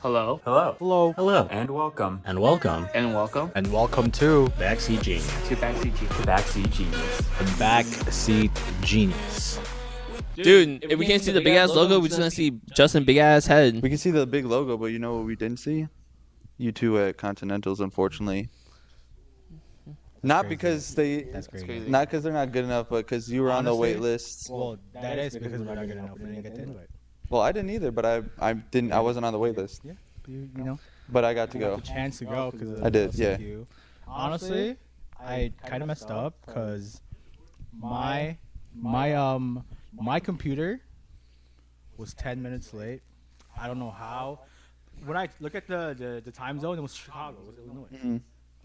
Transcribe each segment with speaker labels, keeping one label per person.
Speaker 1: Hello.
Speaker 2: Hello.
Speaker 3: Hello.
Speaker 2: Hello.
Speaker 1: And welcome.
Speaker 2: And welcome.
Speaker 1: And welcome
Speaker 3: And welcome to
Speaker 2: Backseat Genius.
Speaker 1: to Backseat Genius.
Speaker 2: To Backseat Genius.
Speaker 3: the Backseat Genius.
Speaker 4: Dude, if we can't see the big ass logo, we're just gonna see Justin big ass head.
Speaker 5: We can see the big logo, but you know what we didn't see? You two at Continentals, unfortunately. Not
Speaker 3: crazy.
Speaker 5: because they,
Speaker 3: That's crazy.
Speaker 1: crazy.
Speaker 5: not because they're not good enough, but because you were on the
Speaker 3: Honestly,
Speaker 5: wait list.
Speaker 3: Well, that is because we're not good enough. We didn't get to invite.
Speaker 5: Well, I didn't either, but I didn't. I wasn't on the wait list,
Speaker 3: Yeah, you know,
Speaker 5: but I got to
Speaker 3: I got
Speaker 5: go.
Speaker 3: the chance to go because
Speaker 5: I did, yeah.
Speaker 3: Honestly, I kind of messed up because my computer was 10 minutes late. I don't know how. When I look at the time zone, it was Chicago, it was Illinois.
Speaker 5: Mhm.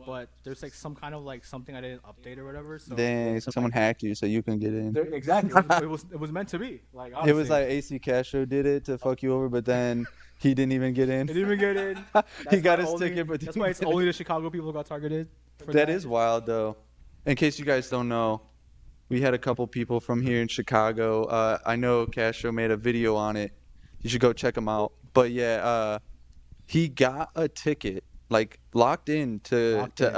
Speaker 3: But there's like some kind of like something I didn't update or whatever. So
Speaker 5: Dang, someone hacked you so you can get in.
Speaker 3: exactly. It was meant to be. Like
Speaker 5: It was
Speaker 3: honestly.
Speaker 5: like AC Castro did it to fuck you over, but then he didn't even get in.
Speaker 3: It didn't even get in.
Speaker 5: He got
Speaker 3: That's
Speaker 5: his
Speaker 3: why
Speaker 5: ticket, but
Speaker 3: that's
Speaker 5: didn't
Speaker 3: why it's
Speaker 5: get in.
Speaker 3: only the Chicago people got targeted. For
Speaker 5: That is wild, though. In case you guys don't know, we had a couple people from here in Chicago. I know Castro made a video on it. You should go check him out. But yeah, he got a ticket, like locked in to the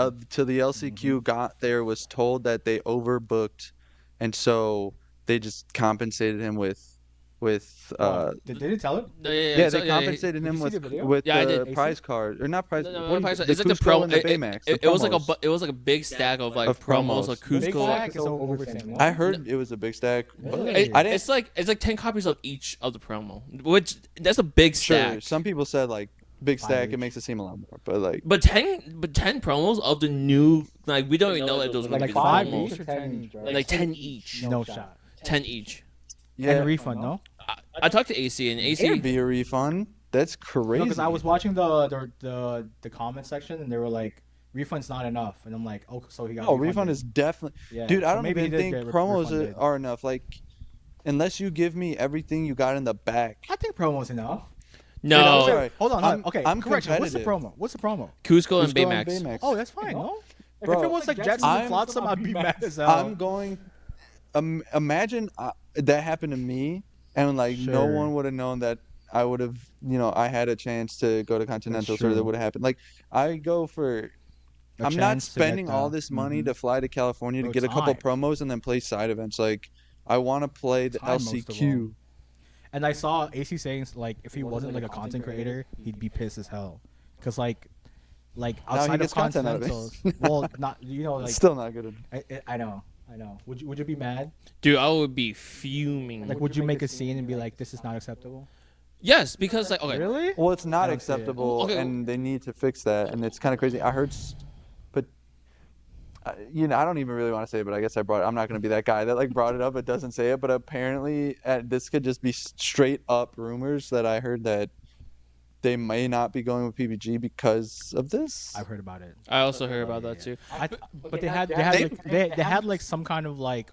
Speaker 5: LCQ. Got there, was told that they overbooked, and so they just compensated him with.
Speaker 3: Did they tell him?
Speaker 5: Yeah,
Speaker 4: so,
Speaker 5: they compensated
Speaker 3: Did
Speaker 5: him
Speaker 3: you see the video?
Speaker 5: with
Speaker 4: Yeah, I
Speaker 5: the
Speaker 4: did.
Speaker 5: prize card or not prize.
Speaker 4: No, no,
Speaker 5: what
Speaker 4: no,
Speaker 5: is
Speaker 4: it's like the
Speaker 5: Cusco
Speaker 4: pro.
Speaker 5: and the Baymax.
Speaker 4: It
Speaker 5: the
Speaker 4: was like
Speaker 5: promos.
Speaker 4: it was like a big stack of like
Speaker 5: Of
Speaker 4: promos,
Speaker 5: promos.
Speaker 4: like
Speaker 3: Big
Speaker 4: Cusco.
Speaker 3: stack is over saying,
Speaker 5: I heard it was a big stack. But
Speaker 3: Really?
Speaker 5: I didn't.
Speaker 4: It's like 10 copies of each of the promo, which that's a big
Speaker 5: Sure.
Speaker 4: stack.
Speaker 5: Some people said like big stack.
Speaker 3: each.
Speaker 5: It makes it seem a lot more, but like
Speaker 4: But 10 promos of the new, like we don't even know that those were
Speaker 3: like
Speaker 4: gonna
Speaker 3: five
Speaker 4: be the
Speaker 3: each
Speaker 4: promos.
Speaker 3: or 10 each, right?
Speaker 4: Like 10 each.
Speaker 3: No shot.
Speaker 4: 10 each.
Speaker 3: And refund, no?
Speaker 4: I talked to AC and
Speaker 5: it'd
Speaker 4: AC.
Speaker 5: be a refund. That's crazy.
Speaker 3: No, because I was watching the comment section and they were like, refund's not enough, and I'm like, oh, so he got.
Speaker 5: Oh, refund is definitely.
Speaker 3: Yeah,
Speaker 5: Dude, I
Speaker 3: so
Speaker 5: don't
Speaker 3: maybe
Speaker 5: even
Speaker 3: he did
Speaker 5: think
Speaker 3: get
Speaker 5: promos
Speaker 3: refunded.
Speaker 5: are enough. Like, unless you give me everything you got in the back.
Speaker 3: I think promo's enough.
Speaker 4: No,
Speaker 5: I'm sorry.
Speaker 3: Hold on.
Speaker 5: I'm-
Speaker 3: Okay,
Speaker 5: I'm
Speaker 3: correction. What's the
Speaker 5: competitive.
Speaker 3: promo? What's the promo?
Speaker 4: Cusco and
Speaker 5: Cusco and
Speaker 4: Baymax.
Speaker 5: Baymax.
Speaker 3: Oh, that's fine, no? If
Speaker 5: Bro,
Speaker 3: it was like Jetson and Flotsam, I'd be mad as hell.
Speaker 5: I'm going. Imagine that happened to me, and like no
Speaker 3: Sure.
Speaker 5: one would have known that I would have. I had a chance to go to Continentals, or
Speaker 3: true.
Speaker 5: that would have happened. Like I go for.
Speaker 3: A
Speaker 5: I'm not
Speaker 3: chance to get
Speaker 5: spending all
Speaker 3: the-
Speaker 5: this money
Speaker 3: Mhm.
Speaker 5: to fly to California to
Speaker 3: Bro,
Speaker 5: get a couple
Speaker 3: time.
Speaker 5: promos and then play side events. Like I want to play the
Speaker 3: Time most of
Speaker 5: LCQ.
Speaker 3: And I saw AC saying like if he wasn't like a content creator, he'd be pissed as hell. Cause like outside of
Speaker 5: gets content out of it.
Speaker 3: Continentals, well, not like
Speaker 5: Still not good.
Speaker 3: I know. Would you be mad?
Speaker 4: Dude, I would be fuming.
Speaker 3: Like, would you make a scene and be like, this is not acceptable?
Speaker 4: Yes, because like okay,
Speaker 3: Really?
Speaker 5: Well, it's not
Speaker 3: don't see it.
Speaker 5: acceptable,
Speaker 4: Okay.
Speaker 5: and they need to fix that. And it's kind of crazy. I heard, but I don't even really want to say it, but I guess I brought it. I'm not going to be that guy that like brought it up but doesn't say it. But apparently, this could just be straight up rumors that I heard that they may not be going with PBG because of this.
Speaker 3: I've heard about it.
Speaker 4: I also heard about that too.
Speaker 3: But they had like some kind of like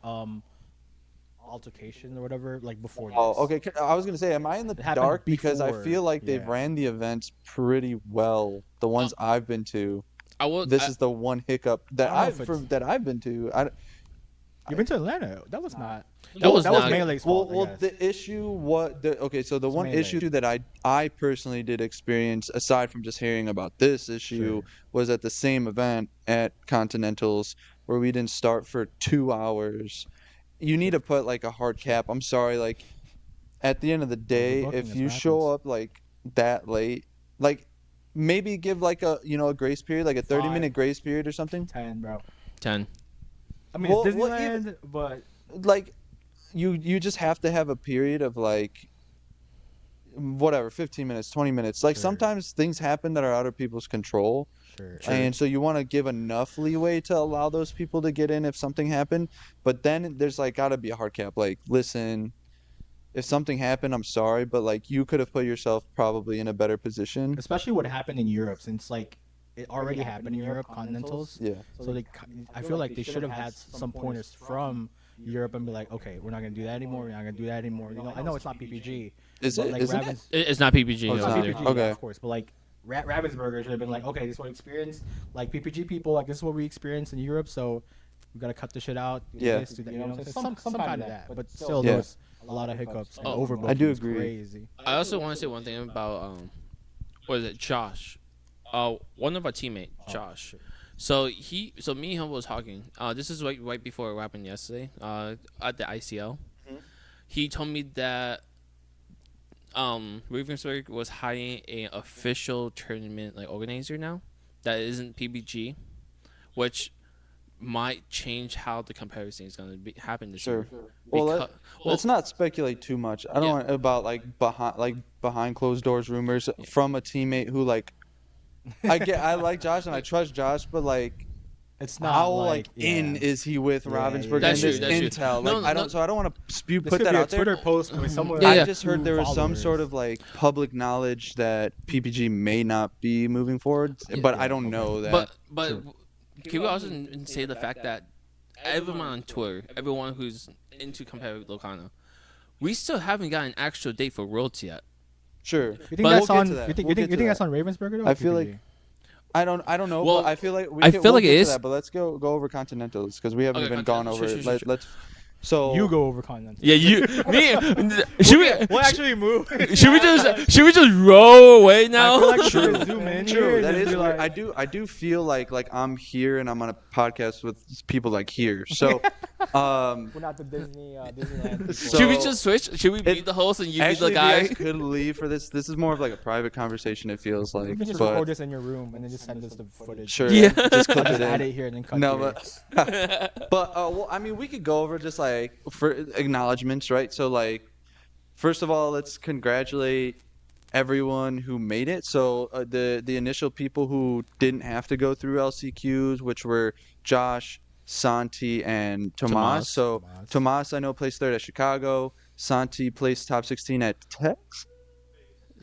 Speaker 3: altercation or whatever like before this.
Speaker 5: Oh, okay. I was gonna say, am I in the
Speaker 3: It happened
Speaker 5: dark because I
Speaker 3: before,
Speaker 5: feel like they've
Speaker 3: yeah.
Speaker 5: ran the events pretty well. The ones I've been to.
Speaker 4: I will.
Speaker 5: This is the one hiccup that
Speaker 3: I don't know if
Speaker 5: I've been to.
Speaker 3: You've been to Atlanta. That was not.
Speaker 4: That was not-
Speaker 3: Melee's fault. I
Speaker 5: Well,
Speaker 3: guess.
Speaker 5: the issue, so the one
Speaker 3: Melee.
Speaker 5: issue that I personally did experience, aside from just hearing about this issue,
Speaker 3: Sure.
Speaker 5: was at the same event at Continentals where we didn't start for 2 hours. You need to put like a hard cap. I'm sorry, like at the end of the day,
Speaker 3: Overbooking
Speaker 5: if
Speaker 3: is
Speaker 5: you
Speaker 3: what
Speaker 5: show
Speaker 3: happens.
Speaker 5: up like that late, like maybe give like a a grace period, like a 30-minute grace period or something.
Speaker 3: 10, bro.
Speaker 4: 10.
Speaker 3: I mean,
Speaker 5: Well,
Speaker 3: it's
Speaker 5: well,
Speaker 3: Disneyland,
Speaker 5: even-
Speaker 3: but
Speaker 5: Like you just have to have a period of like whatever 15 minutes 20 minutes, like
Speaker 3: Sure.
Speaker 5: sometimes things happen that are out of people's control,
Speaker 3: sure.
Speaker 5: and so you want to give enough leeway to allow those people to get in if something happened, but then there's like got to be a hard cap. Like, listen, if something happened, I'm sorry, but like you could have put yourself probably in a better position.
Speaker 3: Especially what happened in Europe, since like it already happened in Europe, Continentals.
Speaker 5: Yeah.
Speaker 3: So I feel like they should have had some pointers from Europe and be like, okay, we're not gonna do that anymore. We're not gonna do that anymore. I know it's not PPG.
Speaker 5: Is
Speaker 3: but,
Speaker 5: it?
Speaker 3: like,
Speaker 5: Isn't it?
Speaker 3: Ravens-
Speaker 4: It's not PPG.
Speaker 5: Oh, it's
Speaker 3: It's
Speaker 5: not
Speaker 3: not
Speaker 4: either.
Speaker 3: PPG,
Speaker 5: Okay.
Speaker 3: yeah, of course, but like Ravensburger should have been like, okay, this is what we experienced. Like PPG people, like this is what we experienced in Europe, so we gotta cut the shit out. Do
Speaker 5: Yeah.
Speaker 3: this, do that, some kind of that. But still,
Speaker 5: Yeah.
Speaker 3: there was a lot of hiccups. And
Speaker 4: Oh,
Speaker 3: overbooking
Speaker 5: I do
Speaker 3: was
Speaker 5: agree.
Speaker 3: Crazy.
Speaker 4: I also want to say one thing about what is it, Josh? One of our teammate, Josh. So me and him was talking. This is right before it happened yesterday. At the ICL, he told me that Ravensburg was hiring an official tournament like organizer now, that isn't PBG, which might change how the comparison is going to happen this year.
Speaker 5: Well, let's not speculate too much. I don't want about behind closed doors rumors from a teammate who I like Josh and I trust Josh, but
Speaker 3: it's not
Speaker 5: how in is he with Ravensburg and this intel? I don't want to put that out there.
Speaker 3: Twitter post with someone.
Speaker 5: I just heard there was some sort of public knowledge that PPG may not be moving forward, but I don't know that.
Speaker 4: But can we also say the fact that everyone on Twitter, everyone who's into competitive Locana, we still haven't got an actual date for Worlds yet.
Speaker 5: Sure.
Speaker 3: You think that's on? You think that's on Ravensburger? Though,
Speaker 5: I feel like I don't know.
Speaker 4: Well,
Speaker 5: but I feel like
Speaker 4: we'll
Speaker 5: it is. That, but let's go over Continentals because we haven't even gone over it. Let's. So
Speaker 3: you go over Continental.
Speaker 4: Yeah, should we?
Speaker 3: We'll actually move.
Speaker 4: Should we just roll away now?
Speaker 3: I feel like should zoom in here.
Speaker 5: That is weird. I do feel like I'm here and I'm on a podcast with people here. So
Speaker 3: we're not the Disneyland people.
Speaker 5: So,
Speaker 4: should we just switch? Should we be the host and you be the guy?
Speaker 5: You guys could leave for this. This is more of a private conversation. It feels like.
Speaker 3: You can just record this in your room and then just send us the footage.
Speaker 5: Sure. Yeah. Just clip
Speaker 3: just
Speaker 5: it in.
Speaker 3: add it here and then cut
Speaker 5: it. But well, I mean, we could go over just for acknowledgements, right? So first of all, let's congratulate everyone who made it. So the initial people who didn't have to go through LCQs, which were Josh, Santi, and Tomas. So Tomas, I know, placed third at Chicago. Santi placed top 16 at Texas.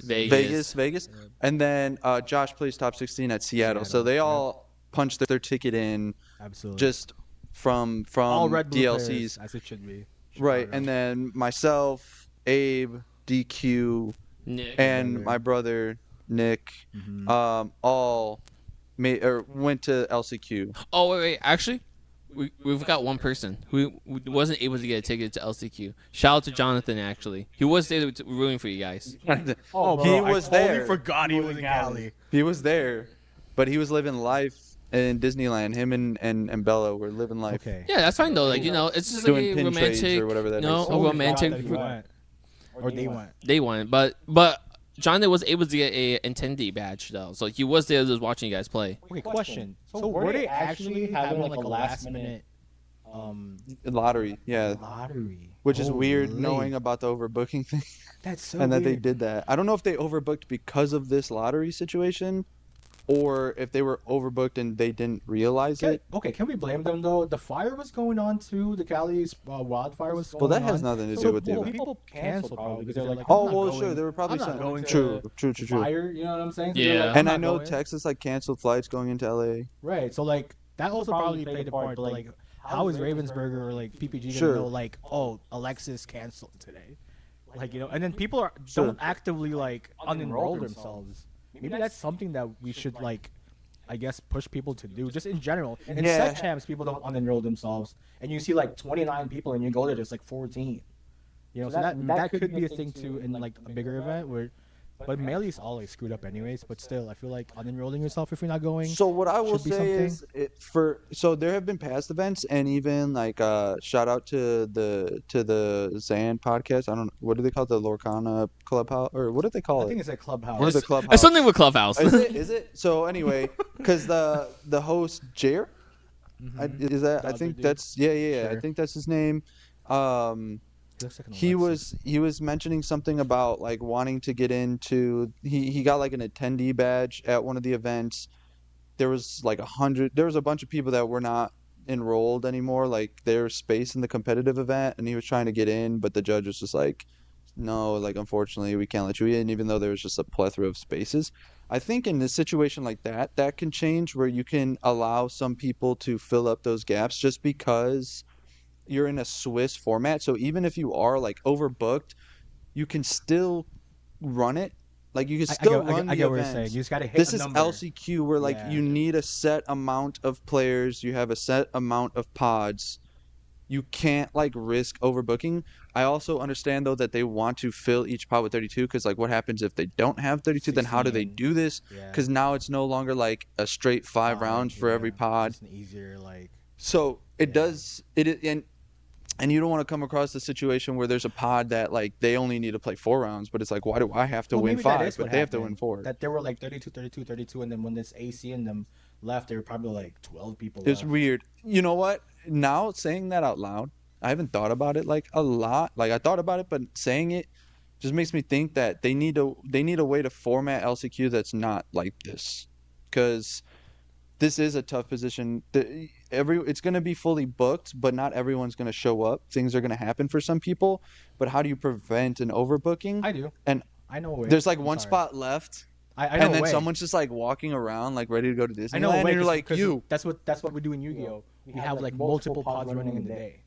Speaker 5: Vegas. And then Josh placed top 16 at Seattle. So they all punched their ticket in.
Speaker 3: Absolutely.
Speaker 5: Just from
Speaker 3: all Red Blue
Speaker 5: DLCs
Speaker 3: players, as it should be.
Speaker 5: Right, and then myself, Abe, DQ,
Speaker 4: Nick,
Speaker 5: and my brother Nick, all went to LCQ.
Speaker 4: Oh wait, actually, we've got one person who wasn't able to get a ticket to LCQ. Shout out to Jonathan. Actually, he was there rooting for you guys.
Speaker 5: He was there. I
Speaker 3: totally forgot he was in Cali.
Speaker 5: He was there, but he was living life in Disneyland. Him and Bella were living life.
Speaker 3: Okay.
Speaker 4: Yeah, that's fine though. It's just
Speaker 5: doing
Speaker 4: a romantic
Speaker 5: or whatever that is.
Speaker 3: Oh,
Speaker 4: a romantic.
Speaker 3: Or they went.
Speaker 4: They won, but Jonathan was able to get a attendee badge though, so he was there just watching you guys play.
Speaker 3: Okay, question. So were they actually having a last minute
Speaker 5: lottery? Yeah.
Speaker 3: Lottery.
Speaker 5: Which is weird, knowing about the overbooking thing.
Speaker 3: That's so
Speaker 5: and
Speaker 3: weird.
Speaker 5: that they did that. I don't know if they overbooked because of this lottery situation, or if they were overbooked and they didn't realize it.
Speaker 3: Okay, can we blame them though? The fire was going on too. The Cali wildfire was going on.
Speaker 5: Well, that has nothing to do with it.
Speaker 3: People canceled probably because they're like,
Speaker 5: sure, they were probably true.
Speaker 3: Fire, you know what I'm saying? So
Speaker 4: yeah.
Speaker 5: And I know Texas canceled flights going into LA.
Speaker 3: Right. So that also probably played a part. But how is Ravensburger or PPG gonna know Alexis canceled today? And then people don't actively unenroll themselves. Maybe that's something that we should I guess push people to do just in general. In set champs, people don't unenroll themselves, and you see 29 people, and you go there just 14. So that could be a thing too in a bigger event where. But Melee's always screwed up anyways. But still, I feel like unenrolling yourself if you're not going.
Speaker 5: So what I will say is, so there have been past events, and even shout out to the Zan podcast. I don't know, what do they call it? The Lorcana Clubhouse, or what do they call it?
Speaker 3: I think it's a Clubhouse.
Speaker 5: What is the Clubhouse?
Speaker 4: It's something with Clubhouse.
Speaker 5: Is it? So anyway, because the host Jer, is that? I think that's Sure. I think that's his name. He was mentioning something about wanting to get into. He got an attendee badge at one of the events. There was 100. There was a bunch of people that were not enrolled anymore. There was space in the competitive event, and he was trying to get in, but the judge was just no, unfortunately we can't let you in, even though there was just a plethora of spaces. I think in this situation like that can change, where you can allow some people to fill up those gaps just because you're in a Swiss format. So even if you are overbooked, you can still run it. You can still run the
Speaker 3: I get what you're
Speaker 5: events.
Speaker 3: saying. You just gotta hit
Speaker 5: This
Speaker 3: a
Speaker 5: is
Speaker 3: number.
Speaker 5: LCQ, where you need a set amount of players. You have a set amount of pods. you can't like risk overbooking. I also understand though that they want to fill each pod with 32 because like what happens if they don't have 32? Then how do they
Speaker 3: 16.
Speaker 5: do this?
Speaker 3: Yeah.
Speaker 5: Because now it's no longer like a straight 5 rounds for every pod.
Speaker 3: It's an easier like.
Speaker 5: So it does it and you don't want to come across the situation where there's a pod that like they only need to play 4 rounds, but it's like why do I have to win 5, but they have to win 4?
Speaker 3: That there were like 32, 32, 32, and then when this AC in them left, there were probably like 12 people.
Speaker 5: It's
Speaker 3: left.
Speaker 5: weird. You know what? Now saying that out loud, I haven't thought about it like a lot. Like I thought about it, but saying it just makes me think that they need a way to format LCQ that's not like this, because this is a tough position. It's going to be fully booked, but not everyone's going to show up. Things are going to happen for some people, but how do you prevent an overbooking?
Speaker 3: I do.
Speaker 5: And
Speaker 3: I know a way.
Speaker 5: there's like one spot left.
Speaker 3: I know
Speaker 5: and then
Speaker 3: a way.
Speaker 5: someone's just like walking around like ready to go to Disneyland.
Speaker 3: I know a way,
Speaker 5: and you're like,
Speaker 3: that's what we do in Yu-Gi-Oh. We have like multiple pods running in the day.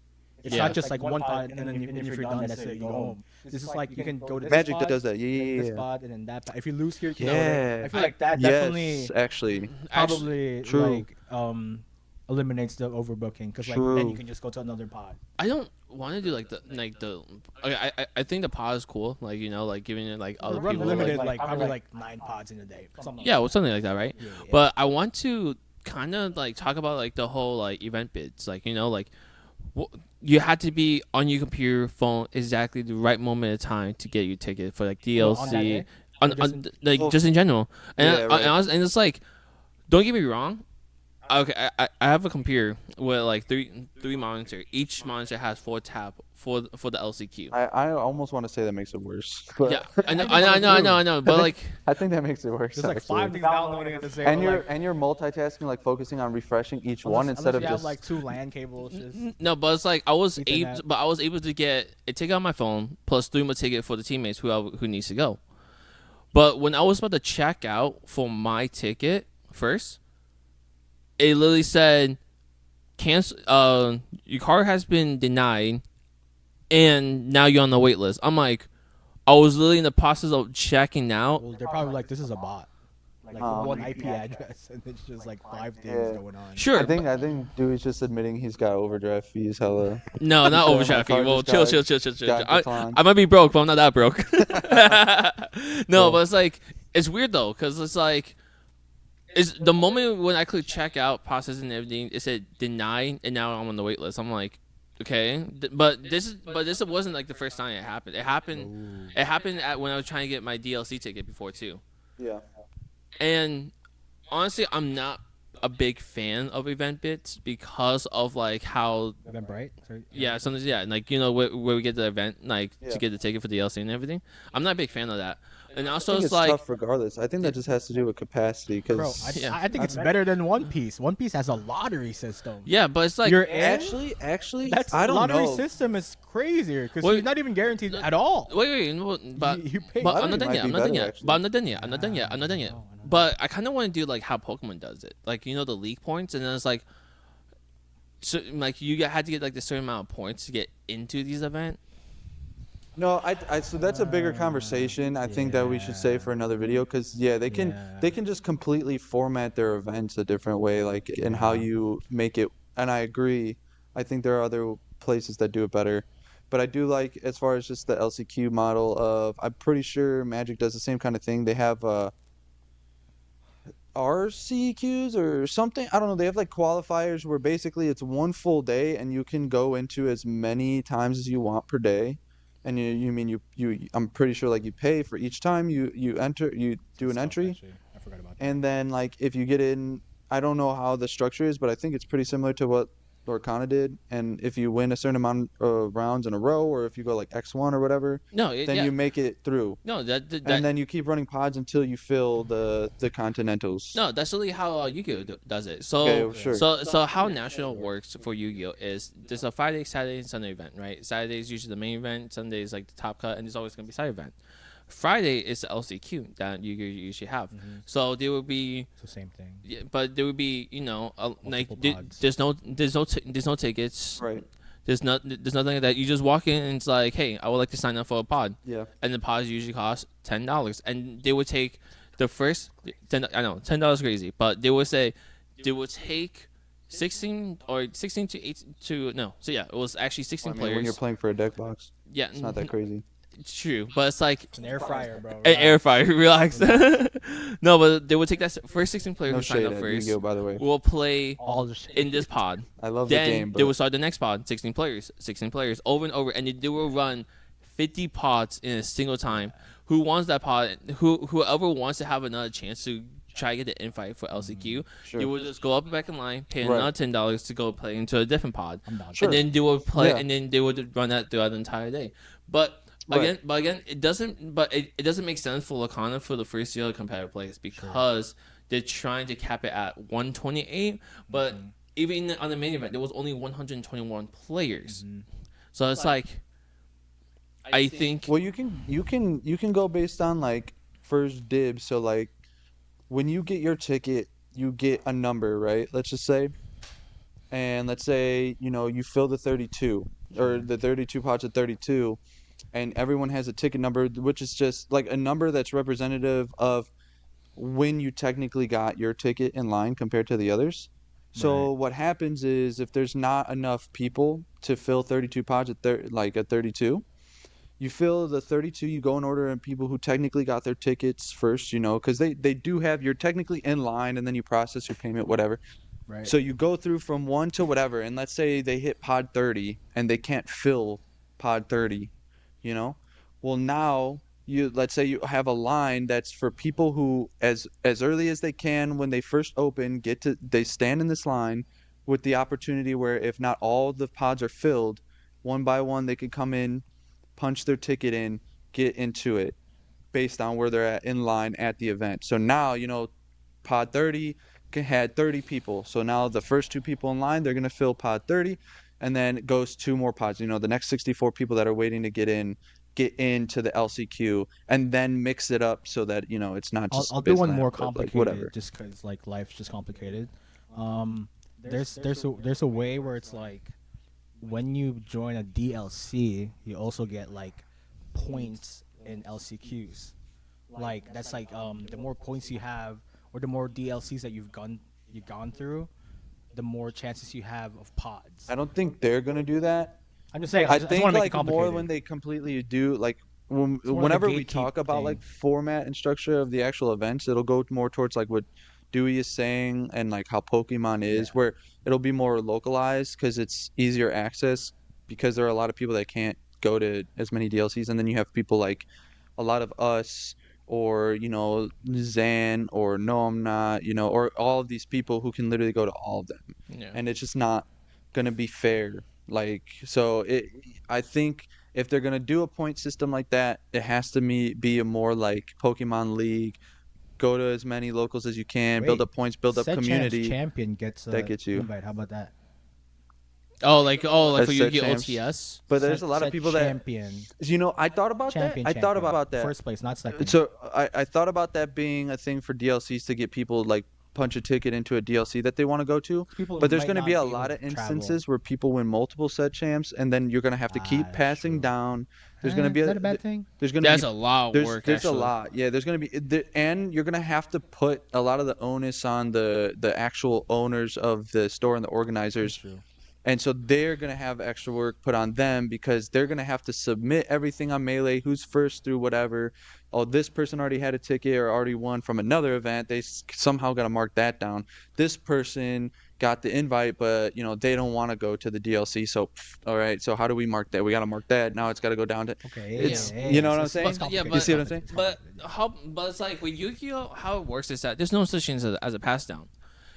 Speaker 3: It's
Speaker 4: Yeah.
Speaker 3: not just like one pod, and then if you're done, that's it. You go home. This is like you can go to
Speaker 5: Magic
Speaker 3: this
Speaker 5: that
Speaker 3: pod,
Speaker 5: does that.
Speaker 3: then
Speaker 5: Yeah.
Speaker 3: this pod, and then that pod. If you lose here, you can
Speaker 5: Yeah.
Speaker 3: I feel like that definitely
Speaker 5: Yes, actually.
Speaker 3: probably
Speaker 5: True.
Speaker 3: like eliminates the overbooking because like
Speaker 5: True.
Speaker 3: then you can just go to another pod.
Speaker 4: I don't want to do like the okay, I think the pod is cool, like like giving it like other
Speaker 3: Run
Speaker 4: people
Speaker 3: limited
Speaker 4: like,
Speaker 3: like probably like 9 pods in a day. Something
Speaker 4: yeah, well, something like that, right?
Speaker 3: Yeah.
Speaker 4: But I want to kind of like talk about like the whole like event bids, like like you had to be on your computer phone exactly the right moment of time to get your ticket for like
Speaker 3: on that
Speaker 4: DLC,
Speaker 3: day?
Speaker 4: like just in general, and
Speaker 5: Yeah, right.
Speaker 4: and it's like, don't get me wrong. Okay, I have a computer with like three monitors. Each monitor has 4 tab for the LCQ.
Speaker 5: I almost want to say that makes it worse. But
Speaker 4: Yeah, I know, but like
Speaker 5: I think that makes it worse.
Speaker 3: There's like
Speaker 5: actually.
Speaker 3: 5 things downloading at the same
Speaker 5: And
Speaker 3: time.
Speaker 5: you're multitasking, like focusing on refreshing each one instead of
Speaker 3: you
Speaker 5: just.
Speaker 3: have like 2 LAN cables. Just,
Speaker 4: no, but it's like I was
Speaker 3: Ethernet.
Speaker 4: able to get a ticket on my phone plus 3 more tickets for the teammates who needs to go. But when I was about to check out for my ticket first, it literally said, "Cancel. Your card has been denied, and now you're on the wait list." I'm like, I was literally in the process of checking out.
Speaker 3: well, they're probably like, this is a bot. Like one IP address, and it's just like 5 things going on.
Speaker 4: Sure,
Speaker 5: I think Dewey's just admitting he's got overdraft fees. Hella.
Speaker 4: no, not
Speaker 5: My
Speaker 4: overdraft fee.
Speaker 5: card
Speaker 4: Well,
Speaker 5: just
Speaker 4: chill.
Speaker 5: got declined.
Speaker 4: I might be broke, but I'm not that broke. No, but it's like it's weird though, because it's like. Is the moment when I click checkout, process and everything, it said denied, and now I'm on the wait list. I'm like, okay, but this wasn't like the first time it happened. It happened at when I was trying to get my DLC ticket before too.
Speaker 5: Yeah.
Speaker 4: And honestly, I'm not a big fan of event bits because of like how
Speaker 3: Eventbrite? Sorry.
Speaker 4: sometimes and like where we get the event like
Speaker 5: Yeah.
Speaker 4: to get the ticket for DLC and everything. I'm not a big fan of that. And
Speaker 5: I
Speaker 4: also
Speaker 5: think
Speaker 4: it's
Speaker 5: it's
Speaker 4: like
Speaker 5: tough regardless. I think that just has to do with capacity.
Speaker 3: Bro,
Speaker 5: Because
Speaker 3: I think it's better than One Piece. One Piece has a lottery system.
Speaker 4: yeah, but it's like
Speaker 3: You're in?
Speaker 5: actually,
Speaker 3: That's
Speaker 5: I don't
Speaker 3: lottery
Speaker 5: know.
Speaker 3: system is crazier because
Speaker 4: Wait.
Speaker 3: you're not even guaranteed at all.
Speaker 4: wait, no, but
Speaker 3: You pay.
Speaker 4: But I'm
Speaker 5: Lottery
Speaker 4: not done
Speaker 5: might
Speaker 4: yet.
Speaker 5: be
Speaker 4: I'm not
Speaker 5: better,
Speaker 4: done yet.
Speaker 5: actually.
Speaker 4: But I'm not done yet. I'm not done yet. I'm not done yet.
Speaker 3: I know.
Speaker 4: But I kind of want to do like how Pokemon does it. Like the league points, and then it's like, so like you had to get like a certain amount of points to get into these events.
Speaker 5: No, so that's a bigger conversation. I think that we should say for another video, because they can just completely format their events a different way, like in how you make it. And I agree. I think there are other places that do it better, but I do like as far as just the LCQ model of. I'm pretty sure Magic does the same kind of thing. They have RCQs or something. I don't know. They have like qualifiers where basically it's one full day and you can go into as many times as you want per day. And you I'm pretty sure like you pay for each time you enter, you do an entry.
Speaker 3: Actually, I forgot about that.
Speaker 5: And then like if you get in, I don't know how the structure is, but I think it's pretty similar to what Lorcana did. And if you win a certain amount of rounds in a row, or if you go like X1 or whatever,
Speaker 4: No,
Speaker 5: then you make it through.
Speaker 4: no that
Speaker 5: And then you keep running pods until you fill the Continentals.
Speaker 4: no, that's really how Yu-Gi-Oh does it. So
Speaker 5: Okay, sure.
Speaker 4: so how National works for Yu-Gi-Oh is there's a Friday, Saturday, and Sunday event, right? Saturday is usually the main event. Sunday is like the top cut, and there's always gonna be side event. Friday is the LCQ that Yu-Gi-Oh usually have. So there will be.
Speaker 3: It's the same thing.
Speaker 4: Yeah, but there would be, like
Speaker 3: Multiple pods.
Speaker 4: there's no tickets.
Speaker 5: Right.
Speaker 4: There's nothing like that. You just walk in and it's like, hey, I would like to sign up for a pod,
Speaker 5: Yeah.
Speaker 4: and the pods usually cost $10, and they would take the first $10. I know $10 crazy, but they would say they would take 16 to 8 to no. So yeah, it was actually 16
Speaker 5: I mean, when you're
Speaker 4: players.
Speaker 5: playing for a deck box,
Speaker 4: Yeah,
Speaker 5: it's not that crazy.
Speaker 4: it's true, but it's like
Speaker 3: It's an air fryer, bro.
Speaker 4: an air
Speaker 3: Relax.
Speaker 4: fryer. Relax. No, but they would take that first 16 players
Speaker 5: No
Speaker 4: who signed
Speaker 5: shade
Speaker 4: up
Speaker 5: at
Speaker 4: first.
Speaker 5: Yu-Gi-Oh, by the way.
Speaker 4: Will play
Speaker 3: All the shit.
Speaker 4: in this pod.
Speaker 5: I love the
Speaker 4: Then
Speaker 5: game,
Speaker 4: they
Speaker 5: but
Speaker 4: will start the next pod, 16 players, over and over, and they will run 50 pods in a single time. Who wants that pod? Whoever wants to have another chance to try to get the invite for LCQ,
Speaker 5: sure.
Speaker 4: you will just go up back in line, pay
Speaker 5: Right.
Speaker 4: another $10 to go play into a different pod,
Speaker 3: I'm down.
Speaker 5: Sure.
Speaker 4: and then they will play,
Speaker 5: Yeah.
Speaker 4: and then they would run that throughout the entire day. But
Speaker 5: Right.
Speaker 4: again, it doesn't make sense for Lacana for the first year of competitive plays because they're trying to cap it at 128, but even on the main event, there was only 121 players. So it's like, I think
Speaker 5: well, you can go based on like first dibs. So like when you get your ticket, you get a number, right? Let's just say, and let's say you fill the 32 or the 32 pots at 32, and everyone has a ticket number, which is just like a number that's representative of when you technically got your ticket in line compared to the others. So
Speaker 3: Right.
Speaker 5: what happens is if there's not enough people to fill 32 pods at 32, you fill the 32, you go in order and people who technically got their tickets first, because they do have, you're technically in line and then you process your payment, whatever.
Speaker 3: Right.
Speaker 5: So you go through from 1 to whatever, and let's say they hit pod 30 and they can't fill pod 30, you know? Well, now let's say you have a line that's for people who as early as they can when they first open, they stand in this line with the opportunity where if not all the pods are filled, one by one they could come in, punch their ticket in, get into it based on where they're at in line at the event. So now, pod 30 had 30 people. So now the first two people in line, they're going to fill pod 30, and then it goes two more pods. The next 64 people that are waiting to get into the LCQ, and then mix it up so that, it's not just
Speaker 3: I'll do one
Speaker 5: baseline,
Speaker 3: more
Speaker 5: but, like,
Speaker 3: complicated,
Speaker 5: whatever.
Speaker 3: just because like life's just complicated. There's a way where it's like when you join a DLC, you also get like points in LCQs. Like that's like the more points you have, or the more DLCs that you've gone through, the more chances you have of pods.
Speaker 5: I don't think they're going to do that.
Speaker 3: I'm just saying.
Speaker 5: I
Speaker 3: just
Speaker 5: think
Speaker 3: wanna make it
Speaker 5: like more
Speaker 3: complicated.
Speaker 5: when they completely do like
Speaker 3: more like a
Speaker 5: whenever we
Speaker 3: gatekeep
Speaker 5: talk about
Speaker 3: thing.
Speaker 5: like format and structure of the actual events, it'll go more towards like what Dewey is saying and like how Pokemon is, where it'll be more localized because it's easier access because there are a lot of people that can't go to as many DLCs, and then you have people like a lot of us or Zan or No I'm Not, or all of these people who can literally go to all of them,
Speaker 4: yeah.
Speaker 5: and it's just not gonna be fair. Like, so I think if they're gonna do a point system like that, it has to be a more like Pokemon League. Go to as many locals as you can, build
Speaker 3: Wait,
Speaker 5: up points, build up
Speaker 3: Set
Speaker 5: community.
Speaker 3: champion gets
Speaker 5: that gets you.
Speaker 3: invite. How about that?
Speaker 4: like
Speaker 5: As
Speaker 4: for
Speaker 5: set
Speaker 4: Yu-Gi-Oh
Speaker 5: champs.
Speaker 4: OTS.
Speaker 5: But there's
Speaker 3: Set-
Speaker 5: a lot of
Speaker 3: set
Speaker 5: people
Speaker 3: champion,
Speaker 5: I thought about that.
Speaker 3: champion,
Speaker 5: I thought
Speaker 3: champion.
Speaker 5: about that.
Speaker 3: First place, not second.
Speaker 5: So I thought about that being a thing for DLCs to get people like punch a ticket into a DLC that they want to go to.
Speaker 3: People
Speaker 5: But there's
Speaker 3: might
Speaker 5: going to
Speaker 3: not
Speaker 5: be a
Speaker 3: able
Speaker 5: lot
Speaker 3: to
Speaker 5: of
Speaker 3: travel.
Speaker 5: instances where people win multiple set champs, and then you're going to have to keep
Speaker 3: That's
Speaker 5: passing
Speaker 3: true.
Speaker 5: down. There's going to be
Speaker 3: Is that a bad thing?
Speaker 5: there's going to
Speaker 4: That's
Speaker 5: be
Speaker 4: a lot of
Speaker 5: there's
Speaker 4: work.
Speaker 5: there's
Speaker 4: actually.
Speaker 5: a lot. Yeah, there's going to be and you're going to have to put a lot of the onus on the actual owners of the store and the
Speaker 3: That's
Speaker 5: organizers.
Speaker 3: true.
Speaker 5: And so they're going to have extra work put on them because they're going to have to submit everything on Melee, who's first through whatever. Oh, this person already had a ticket or already won from another event. They somehow got to mark that down. This person got the invite, but they don't want to go to the DLC. So, all right. So how do we mark that? We got to mark that. Now it's got to go down to.
Speaker 3: Okay.
Speaker 5: It's
Speaker 3: yeah,
Speaker 5: you know what I'm
Speaker 3: it's
Speaker 5: saying?
Speaker 3: complicated.
Speaker 4: You
Speaker 5: see what I'm saying?
Speaker 3: It's
Speaker 4: But
Speaker 3: complicated.
Speaker 4: but it's like with Yu-Gi-Oh, how it works is that there's no such thing as a pass down.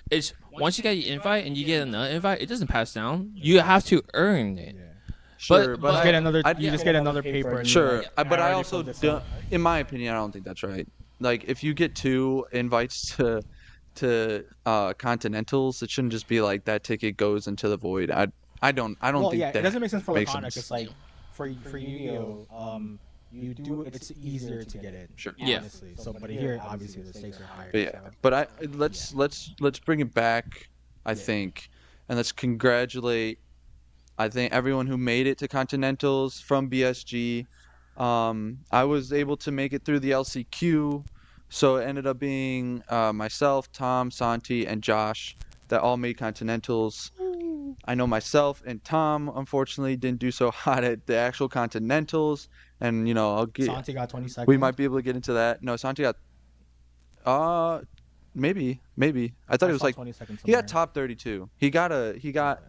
Speaker 4: It's once you get your invite and you get another invite, it doesn't pass down. You have to earn it.
Speaker 3: Yeah.
Speaker 5: Sure,
Speaker 4: but
Speaker 5: but
Speaker 3: You just
Speaker 5: I-
Speaker 3: get another.
Speaker 5: I'd-
Speaker 3: You just get another paper. And
Speaker 5: Sure,
Speaker 3: you're like,
Speaker 5: but I
Speaker 3: already
Speaker 5: also
Speaker 3: filled this
Speaker 5: don't.
Speaker 3: out.
Speaker 5: In my opinion, I don't think that's right. Like, if you get two invites to Continentals, it shouldn't just be like that ticket goes into the void. I don't
Speaker 3: Well,
Speaker 5: think
Speaker 3: yeah,
Speaker 5: that
Speaker 3: it doesn't make sense for
Speaker 5: makes
Speaker 3: Laconic.
Speaker 5: sense.
Speaker 3: It's like for Yu-Gi-Oh, you do it's easier to get in.
Speaker 5: Sure.
Speaker 4: Yeah.
Speaker 3: Honestly. So, but here obviously the stakes are higher.
Speaker 5: But yeah,
Speaker 3: so.
Speaker 5: but let's bring it back. I think, and let's congratulate. I think everyone who made it to Continentals from BSG. I was able to make it through the LCQ, so it ended up being myself, Tom, Santi, and Josh. that all made Continentals. I know myself and Tom, unfortunately, didn't do so hot at the actual Continentals. And,
Speaker 3: Santi got 22nd.
Speaker 5: we might be able to get into that. No, Santi got, maybe. I thought it was like,
Speaker 3: 22nd
Speaker 5: he got top 32. He got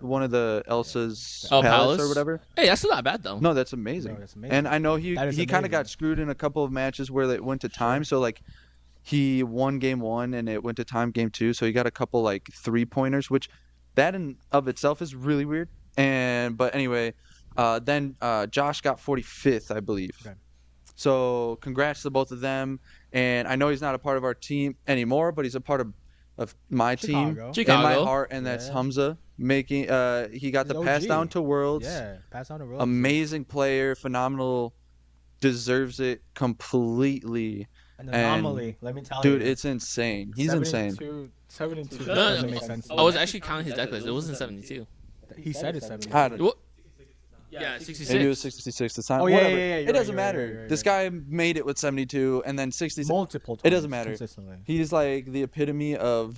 Speaker 5: one of the Elsa's
Speaker 4: Oh,
Speaker 5: Palace or whatever.
Speaker 4: Hey, that's not bad though.
Speaker 5: No, that's amazing.
Speaker 3: No, that's amazing.
Speaker 5: And I know he
Speaker 3: That is
Speaker 5: kind of
Speaker 3: amazing.
Speaker 5: got screwed in a couple of matches where it went to time. So like he won game 1 and it went to time game 2. So he got a couple like 3-pointers, which that in of itself is really weird. But anyway, then Josh got 45th, I believe.
Speaker 3: Okay.
Speaker 5: So congrats to both of them. And I know he's not a part of our team anymore, but he's a part of my team
Speaker 4: Chicago.
Speaker 5: in my heart, and that's
Speaker 3: Yeah.
Speaker 5: Hamza making. He got
Speaker 3: He's
Speaker 5: the pass
Speaker 3: OG.
Speaker 5: down to Worlds.
Speaker 3: Yeah, pass on the road.
Speaker 5: Amazing player, phenomenal, deserves it completely.
Speaker 3: An anomaly, let me tell
Speaker 5: Dude,
Speaker 3: you.
Speaker 5: it's insane. He's insane.
Speaker 3: 72
Speaker 4: No,
Speaker 3: doesn't make sense.
Speaker 4: I was actually counting his deck list. It wasn't 72.
Speaker 3: He said it's 72.
Speaker 5: I don't-
Speaker 4: What? Yeah, 66.
Speaker 5: Maybe it was 66 this time.
Speaker 3: Oh, yeah,
Speaker 5: Whatever.
Speaker 3: yeah, yeah,
Speaker 5: It
Speaker 3: you're
Speaker 5: doesn't
Speaker 3: right,
Speaker 5: matter.
Speaker 3: you're right.
Speaker 5: This guy made it with 72 and then 66.
Speaker 3: Multiple times.
Speaker 5: It doesn't matter.
Speaker 3: Consistently.
Speaker 5: He's like the epitome of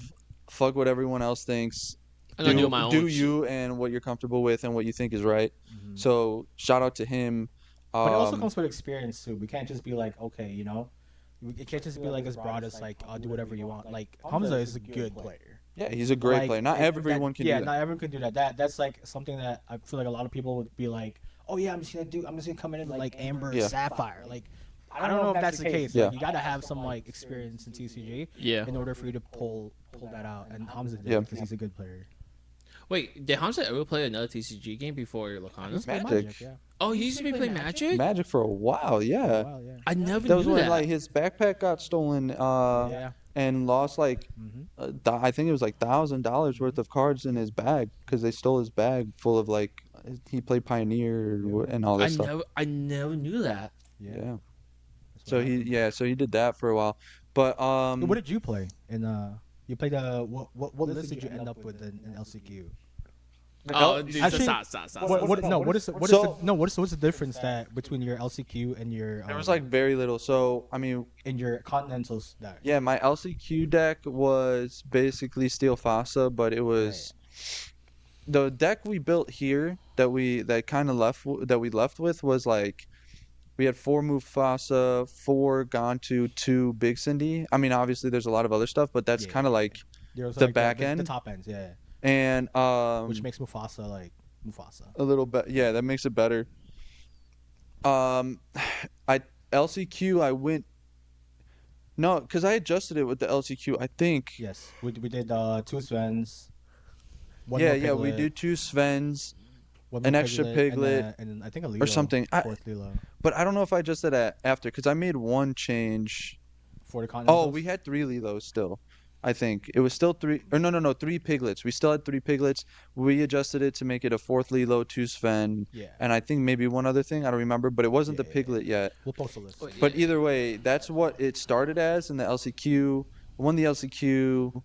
Speaker 5: fuck what everyone else thinks.
Speaker 4: I'm gonna do my own
Speaker 5: Do
Speaker 4: shit.
Speaker 5: you and what you're comfortable with and what you think is right. So shout out to him.
Speaker 3: But it also comes with experience too. We can't just be like, okay, it can't just be like as broad as like, I'll do whatever you want. Like Hamza is a good player.
Speaker 5: Yeah, he's a great
Speaker 3: Like,
Speaker 5: player. Not everyone can do that.
Speaker 3: not everyone can do that. That's like something that I feel like a lot of people would be like, oh yeah, I'm just gonna come in like Amber,
Speaker 5: Yeah.
Speaker 3: Sapphire. Like I don't know if that's the case.
Speaker 5: Yeah.
Speaker 3: Like, you gotta have some like experience in TCG
Speaker 4: Yeah.
Speaker 3: in order for you to pull that out. And Hamza did
Speaker 5: Yeah.
Speaker 3: because he's a good player.
Speaker 4: Wait, did Hamza ever play another TCG game before Locana?
Speaker 3: He's played
Speaker 5: Magic.
Speaker 3: yeah.
Speaker 4: Oh, he used to be playing Magic?
Speaker 5: Magic for a while, yeah.
Speaker 3: Wow, yeah.
Speaker 4: I never
Speaker 5: That was
Speaker 4: knew
Speaker 5: when
Speaker 4: that.
Speaker 5: like his backpack got stolen
Speaker 3: Yeah.
Speaker 5: and lost like I think it was like $1,000 worth of cards in his bag because they stole his bag full of like he played Pioneer and all that stuff.
Speaker 4: I never knew that.
Speaker 3: Yeah.
Speaker 5: Yeah.
Speaker 3: That's
Speaker 5: So
Speaker 3: what
Speaker 5: he
Speaker 3: happened.
Speaker 5: did that for a while. But
Speaker 3: What did you play in you played what list did you end up with in LCQ?
Speaker 4: Oh, dude,
Speaker 3: Actually,
Speaker 4: stop.
Speaker 3: What's the difference that between your LCQ and your
Speaker 5: there was like very little. So I mean,
Speaker 3: in your Continentals deck?
Speaker 5: yeah, my LCQ deck was basically Steel Fossa, but it was the deck we built here that we left with was like we had 4 Mufasa, 4 Gantu, 2 Big Cindy. I mean, obviously there's a lot of other stuff, but that's
Speaker 3: Yeah.
Speaker 5: kind of like
Speaker 3: There was
Speaker 5: the
Speaker 3: like
Speaker 5: back
Speaker 3: the
Speaker 5: end.
Speaker 3: top ends, yeah.
Speaker 5: and
Speaker 3: Which makes Mufasa like Mufasa.
Speaker 5: a little bit, yeah, that makes it better. I LCQ I went no, because I adjusted it with the LCQ. I think
Speaker 3: Yes, we did 2 Svens.
Speaker 5: yeah, we do 2 Svens, an extra Piglet,
Speaker 3: and I think a Lilo,
Speaker 5: or something.
Speaker 3: Fourth Lilo
Speaker 5: But I don't know if I adjusted that after because I made one change.
Speaker 3: for the Continentals.
Speaker 5: Oh, we had 3 Lilos still. I think it was still 3 or no 3 Piglets. We still had 3 Piglets. We adjusted it to make it a 4th Lilo, 2 Sven,
Speaker 3: Yeah.
Speaker 5: and I think maybe one other thing. I don't remember, but it wasn't the
Speaker 3: Yeah.
Speaker 5: Piglet yet.
Speaker 3: We'll post a list.
Speaker 5: But either way, that's what it started as in the LCQ. Won the LCQ.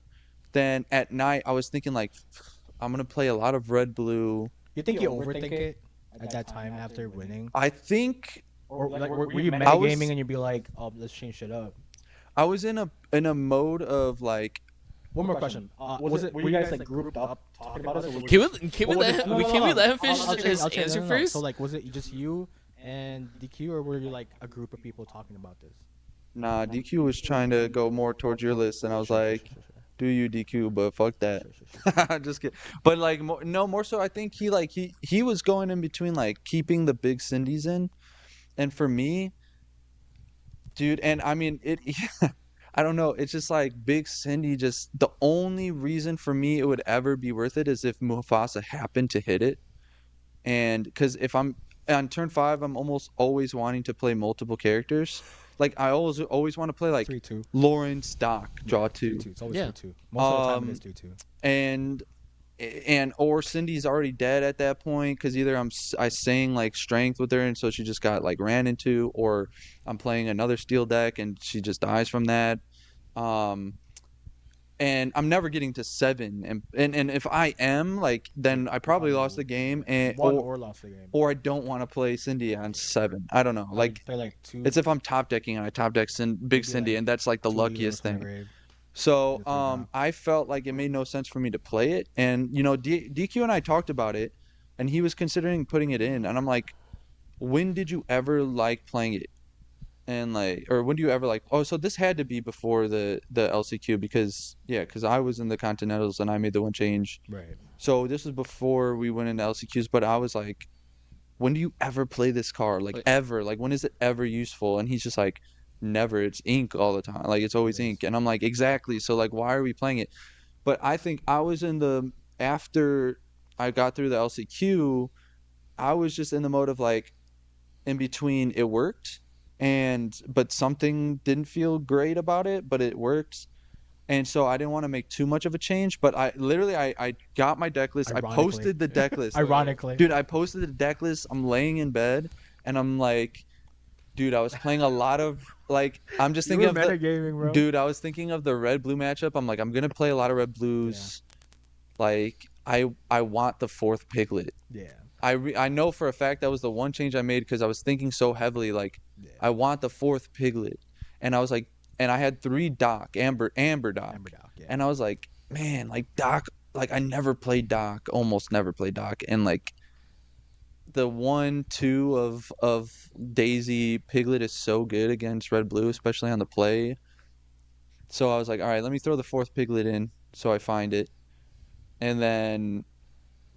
Speaker 5: Then at night, I was thinking like, I'm gonna play a lot of red blue.
Speaker 3: You think you overthink it at that time after winning,
Speaker 5: I think
Speaker 3: or like were you
Speaker 5: I was-
Speaker 3: metagaming and you'd be like, oh, let's change shit up?
Speaker 5: I was in a mode of like,
Speaker 3: One more question. Were you guys like grouped up talking about it? Or
Speaker 4: Can we let him finish his answer
Speaker 3: no.
Speaker 4: first?
Speaker 3: So like, was it just you and DQ, or were you like a group of people talking about this?
Speaker 5: nah, DQ was trying to go more towards your list, and I was like, do you DQ? But fuck that. Just kidding. But like, more so, I think he was going in between like keeping the big Cindy's in, and for me, dude, and I mean it. I don't know. It's just like Big Cindy. Just the only reason for me it would ever be worth it is if Mufasa happened to hit it, and because if I'm on turn 5, I'm almost always wanting to play multiple characters. Like I always want to play like
Speaker 3: 3-2.
Speaker 5: Lauren Stock, draw 2.
Speaker 3: 3-2. It's always
Speaker 4: Yeah.
Speaker 3: 3-2. Most of the time it is 3-2.
Speaker 5: and or Cindy's already dead at that point because either I sang like strength with her and so she just got like ran into, or I'm playing another steel deck and she just dies from that. And I'm never getting to 7, and if I am like, then I probably lost the game, and
Speaker 3: Won or lost the game.
Speaker 5: or I don't want to play Cindy on 7. I don't know. Like
Speaker 3: play like 2.
Speaker 5: it's if I'm top decking and I top deck Big
Speaker 3: Maybe,
Speaker 5: Cindy,
Speaker 3: like,
Speaker 5: and that's like the
Speaker 3: 2
Speaker 5: luckiest
Speaker 3: Leos in
Speaker 5: thing.
Speaker 3: the grave.
Speaker 5: So I felt like it made no sense for me to play it. And, DQ and I talked about it, and he was considering putting it in. And I'm like, when did you ever like playing it? And or when do you ever so this had to be before the LCQ because I was in the Continentals and I made the one change.
Speaker 3: Right.
Speaker 5: So this was before we went into LCQs, but I was like, when do you ever play this car? Ever? When is it ever useful? And he's just like, never. It's ink all the time. It's always ink. And I'm like, exactly. So why are we playing it? But I think I was after I got through the LCQ, I was just in the mode of in between it worked but something didn't feel great about it, but it worked. And so I didn't want to make too much of a change, but I got my deck list. I posted the deck list.
Speaker 3: Ironically.
Speaker 5: Dude, I posted the deck list. I'm laying in bed and I'm like, dude, I was playing a lot of I'm just thinking of
Speaker 3: metagaming, bro.
Speaker 5: Dude, I was thinking of the red blue matchup. I'm like, I'm going to play a lot of red blues. Yeah. I want the 4th Piglet.
Speaker 3: Yeah.
Speaker 5: I know for a fact that was the one change I made because I was thinking so heavily I want the 4th Piglet. And I was like, and I had 3 Doc, Amber Doc.
Speaker 3: Yeah.
Speaker 5: And I was like, man, Doc, I never played Doc, almost never played Doc. And the 1-2 of Daisy Piglet is so good against red blue, especially on the play. So I was like, all right, let me throw the 4th Piglet in so I find it. And then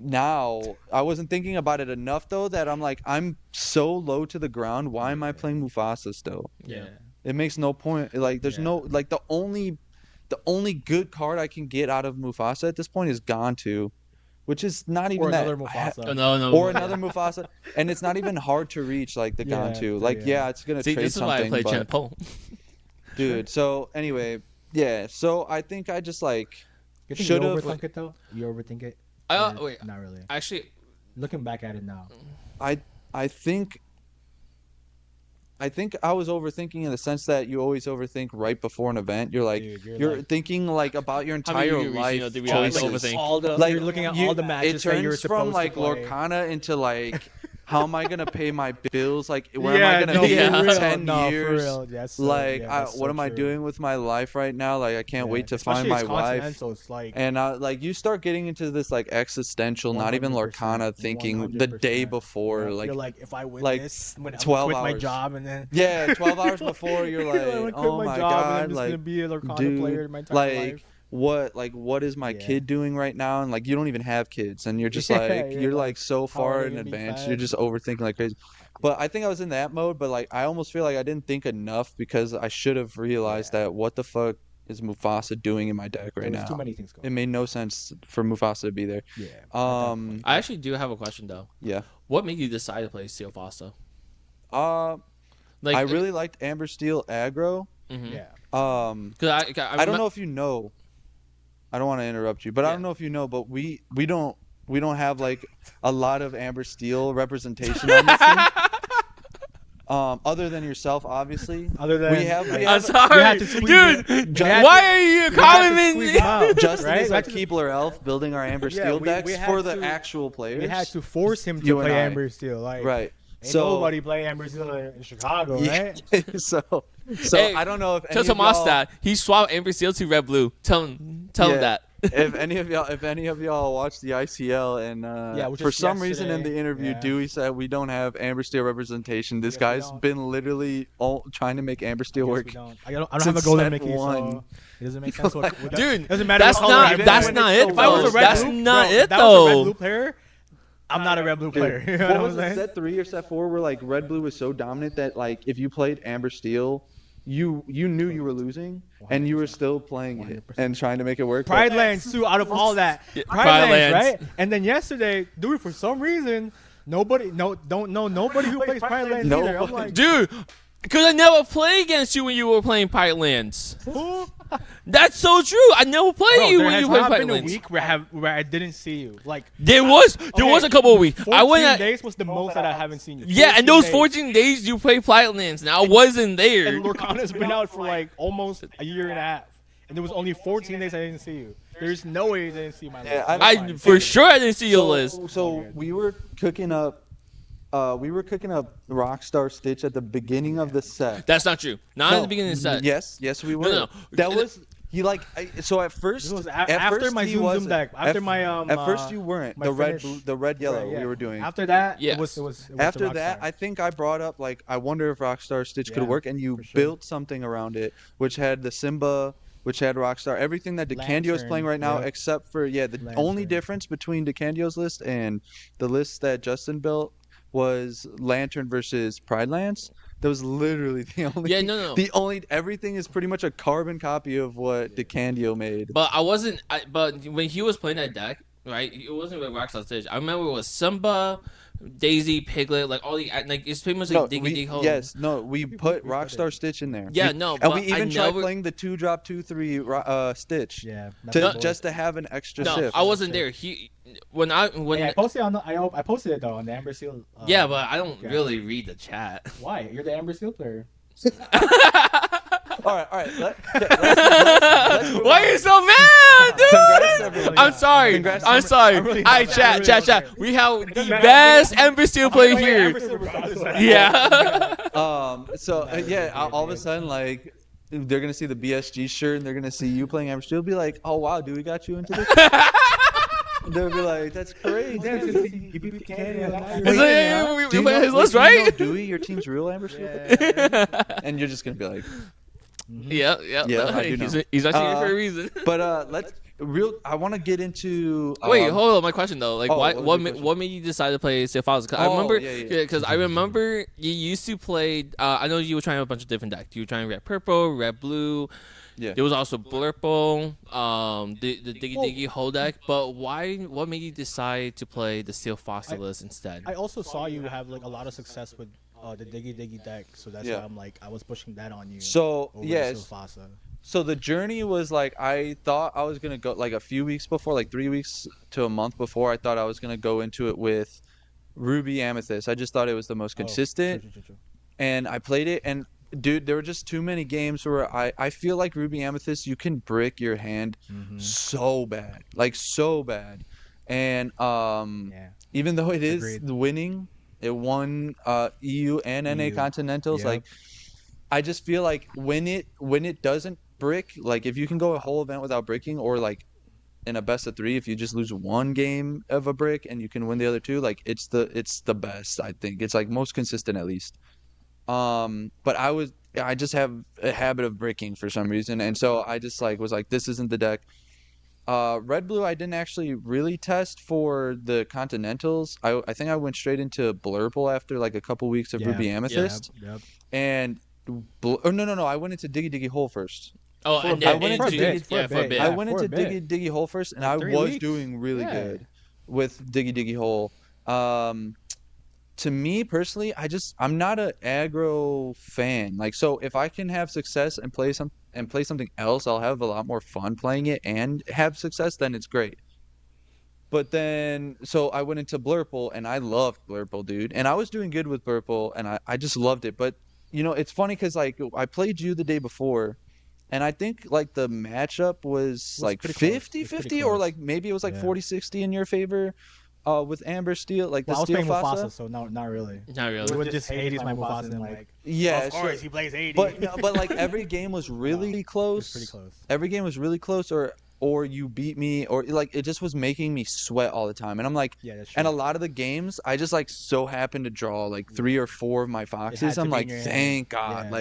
Speaker 5: now I wasn't thinking about it enough though that I'm like, I'm so low to the ground. Why am I playing Mufasa still?
Speaker 3: Yeah.
Speaker 5: It makes no point. There's no the only good card I can get out of Mufasa at this point is Gantu, which is not even
Speaker 3: another Mufasa.
Speaker 4: No.
Speaker 5: Or another Mufasa, and it's not even hard to reach the Gantu. It's gonna trade
Speaker 4: this
Speaker 5: something.
Speaker 4: Is why I play Chant Pole.
Speaker 5: Dude. So anyway, So I think I just
Speaker 3: should have. Overthink it though. You overthink it.
Speaker 4: Wait.
Speaker 3: Not really.
Speaker 4: Actually,
Speaker 3: looking back at it now,
Speaker 5: I think I was overthinking in the sense that you always overthink right before an event. You're thinking about your entire life.
Speaker 4: Choices.
Speaker 3: You're looking at all the matches that you're supposed to play.
Speaker 5: Lorcana into how am I gonna pay my bills? Where am I gonna be in 10 years?
Speaker 3: For real. Yes,
Speaker 5: what am I doing with my life right now? I can't wait to find my wife. And you start getting into this existential, not even Lorcana thinking 100%. The day before.
Speaker 3: You're if I win this, I'm gonna
Speaker 5: 12
Speaker 3: quit
Speaker 5: hours.
Speaker 3: my job and then
Speaker 5: 12 hours before you're
Speaker 3: oh my god, I'm just gonna be a Lorcana player my entire life.
Speaker 5: What is my kid doing right now? And you don't even have kids and you're just you're so far in advance. You're just overthinking like crazy. But I think I was in that mode, but I almost feel I didn't think enough because I should have realized that what the fuck is Mufasa doing in my deck right now?
Speaker 3: Too many things going.
Speaker 5: It made no sense for Mufasa to be there.
Speaker 3: Yeah.
Speaker 4: I actually do have a question though.
Speaker 5: Yeah.
Speaker 4: What made you decide to play Steel Fossa?
Speaker 5: I really liked Amber Steel aggro.
Speaker 4: Mm-hmm.
Speaker 3: Yeah.
Speaker 4: Because
Speaker 5: I don't know if you know. I don't want to interrupt you, but I don't know if you know, but we don't have a lot of Amber Steel representation on this team. Other than yourself, obviously.
Speaker 3: Other than
Speaker 5: we have
Speaker 4: I'm sorry, dude. Why are you commenting?
Speaker 5: Justin is our Keebler elf building our Amber Steel decks for the actual players.
Speaker 3: We had to force him to play Amber Steel,
Speaker 5: right.
Speaker 3: Ain't nobody play Amber Steel in Chicago, right?
Speaker 5: So hey, I don't know if
Speaker 4: tell Tomas that he swapped Amber Steel to red blue. Tell him that.
Speaker 5: if any of y'all watched the ICL and for some reason in the interview Dewey said we don't have Amber Steel representation. This guy's been literally trying to make Amber Steel work.
Speaker 3: I don't have a golden Mickey, so it doesn't make sense.
Speaker 4: Dude,
Speaker 3: doesn't matter.
Speaker 4: That's not it.
Speaker 3: If I was a red blue player, I'm not a red blue player. You know what I'm saying?
Speaker 5: Set 3 or set 4 where red blue was so dominant that if you played Amber Steel, you knew you were losing 100%. And you were still playing 100%. It and trying to make it work.
Speaker 3: Pride Lands too. Out of all that, Pride Lands, right? And then yesterday, dude, for some reason, nobody who plays Pride Lands either. I'm like,
Speaker 4: dude, because I never played against you when you were playing Pride Lands. That's so true. I never played you when you played Pride Lands.
Speaker 3: There has been a week where I didn't see you.
Speaker 4: There was a couple of weeks.
Speaker 3: 14 days was the most that I haven't seen you.
Speaker 4: Yeah, and those 14 days you played Pride Lands, and I wasn't there.
Speaker 3: And Lorcana's been out for almost a year and a half, and there was only 14 days I didn't see you. There's no way I didn't see my list.
Speaker 4: I for sure I didn't see your list.
Speaker 5: So we were cooking up. Rockstar Stitch at the beginning of the set.
Speaker 4: That's not true. Not at the beginning of the set.
Speaker 5: Yes, we were.
Speaker 4: No.
Speaker 5: That was He like so at
Speaker 3: This
Speaker 5: first
Speaker 3: was
Speaker 5: after
Speaker 3: after my
Speaker 5: he
Speaker 3: Zoom
Speaker 5: wasn't.
Speaker 3: deck. After my
Speaker 5: At first you weren't
Speaker 3: my
Speaker 5: the
Speaker 3: finish.
Speaker 5: red yellow
Speaker 3: Right, yeah.
Speaker 5: we were doing.
Speaker 3: After that,
Speaker 4: Yes.
Speaker 3: it was
Speaker 5: After
Speaker 3: the
Speaker 5: that,
Speaker 3: Rockstar.
Speaker 5: I think I brought up like I wonder if Rockstar Stitch could
Speaker 3: Yeah,
Speaker 5: work, and you
Speaker 3: for sure.
Speaker 5: built something around it, which had the Simba, which had Rockstar, everything that DeCandio is playing
Speaker 3: Lantern,
Speaker 5: right now,
Speaker 3: yep.
Speaker 5: except for the only
Speaker 3: Lantern.
Speaker 5: difference between DeCandio's list and the list that Justin built was Lantern versus Pride Lance. That was literally the only.
Speaker 4: Yeah, no.
Speaker 5: The only everything is pretty much a carbon copy of what DeCandio made.
Speaker 4: But I wasn't. But when he was playing that deck, right? It wasn't with Rockstar Stage. I remember it was Simba, Daisy, Piglet, like all the like. It's pretty much like
Speaker 5: we put Rockstar Stitch in there.
Speaker 4: Yeah,
Speaker 5: and
Speaker 4: but
Speaker 5: we even
Speaker 4: I
Speaker 5: tried
Speaker 4: never.
Speaker 5: playing the 2-drop 2-3 Stitch
Speaker 3: Yeah.
Speaker 5: just to have an extra
Speaker 4: No,
Speaker 5: shift.
Speaker 4: I wasn't there. When I
Speaker 3: I posted I posted it though on the Amber Seal.
Speaker 4: yeah, but I don't
Speaker 3: okay.
Speaker 4: really read the chat.
Speaker 3: Why? You're the Amber Seal player.
Speaker 5: All right. Let's move
Speaker 4: Why
Speaker 5: on.
Speaker 4: are you so mad, dude?
Speaker 5: Congrats, everyone.
Speaker 4: I'm sorry.
Speaker 5: Congrats,
Speaker 4: I'm sorry.
Speaker 3: I'm really
Speaker 4: Alright,
Speaker 3: not.
Speaker 4: chat. We have the best Ember Steel player here. Yeah.
Speaker 5: So all of a sudden, like, they're gonna see the BSG shirt and they're gonna see you playing Amber Steel. Be like, oh wow, dude, we got you into this. They'll be like, that's great.
Speaker 3: Yeah,
Speaker 5: dude.
Speaker 3: you beat Canada.
Speaker 4: It's like, we went his list,
Speaker 5: do you know
Speaker 4: right?
Speaker 5: Dewey, your team's real Amber Steel? And you're just gonna be like,
Speaker 4: Yeah.
Speaker 5: Yeah, I do know.
Speaker 4: He's actually here for a reason.
Speaker 5: but I want to get into.
Speaker 4: Wait, hold on. My question though, like,
Speaker 5: what was your
Speaker 4: what made you decide to play Steel Fox? I remember,
Speaker 5: yeah.
Speaker 4: because I remember you used to play. I know you were trying a bunch of different decks. You were trying red purple, red blue.
Speaker 5: Yeah.
Speaker 4: There was also Blurple, the Diggy Hole deck. But why? What made you decide to play the Steel Fossilis instead?
Speaker 3: I also saw you have like a lot of success with the Diggy deck, so that's why I'm like I was pushing that on you.
Speaker 5: So
Speaker 3: over
Speaker 5: yes.
Speaker 3: the Silphasa.
Speaker 5: So the journey was like I thought I was gonna go like a few weeks before, like 3 weeks to a month before. I thought I was gonna go into it with Ruby Amethyst. I just thought it was the most consistent,
Speaker 3: True.
Speaker 5: and I played it. And dude, there were just too many games where I feel like Ruby Amethyst, you can brick your hand so bad, like so bad, and even though it is winning, it won EU and NA Continentals, like. I just feel like when it doesn't brick, like if you can go a whole event without bricking, or like in a best of 3, if you just lose one game of a brick and you can win the other 2, like it's the best. I think it's like most consistent at least. But I just have a habit of bricking for some reason, and so I just like was like, this isn't the deck. Red blue I didn't actually really test for the Continentals. I think I went straight into Blurple after like a couple weeks of Ruby Amethyst.
Speaker 3: Yep.
Speaker 5: And no, I went into Diggy Hole first.
Speaker 4: Oh, and then
Speaker 5: I went into
Speaker 4: for a bit.
Speaker 5: I went into Diggy Hole first, and
Speaker 3: like
Speaker 5: I
Speaker 3: 3
Speaker 5: was
Speaker 3: weeks.
Speaker 5: doing really good with Diggy Hole. To me personally, I'm not an aggro fan. Like, so if I can have success and play something else, I'll have a lot more fun playing it and have success. Then it's great. But then, so I went into Blurple, and I loved Blurple, dude. And I was doing good with Blurple, and I just loved it. But you know, it's funny because like I played you the day before, and I think like the matchup was like 50-50, or like maybe it was like 40-60 in your favor, with Amber Steel, like the
Speaker 3: I was
Speaker 5: Steel
Speaker 3: playing
Speaker 5: Fasa.
Speaker 3: Mufasa, so not really.
Speaker 4: Not really.
Speaker 3: You would just Hades my Mufasa and like.
Speaker 5: Yeah,
Speaker 3: Of course, he plays 80.
Speaker 5: but like every game was really close.
Speaker 3: Pretty close.
Speaker 5: Every game was really close, or you beat me, or like it just was making me sweat all the time. And I'm like,
Speaker 3: that's true.
Speaker 5: and a lot of the games, I just like so happened to draw like 3 or 4 of my foxes. I'm like, thank God.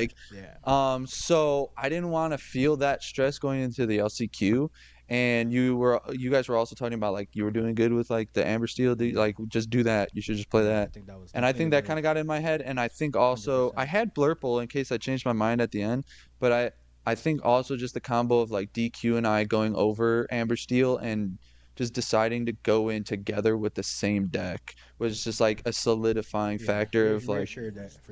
Speaker 5: So I didn't want to feel that stress going into the LCQ. And you guys were also talking about like you were doing good with like the Amber Steel, like just do that. You should just play that. I think that kind of got in my head. And I think also 100%. I had Blurple in case I changed my mind at the end, but I think also just the combo of like DQ and I going over Amber Steel and just deciding to go in together with the same deck was just like a solidifying factor of like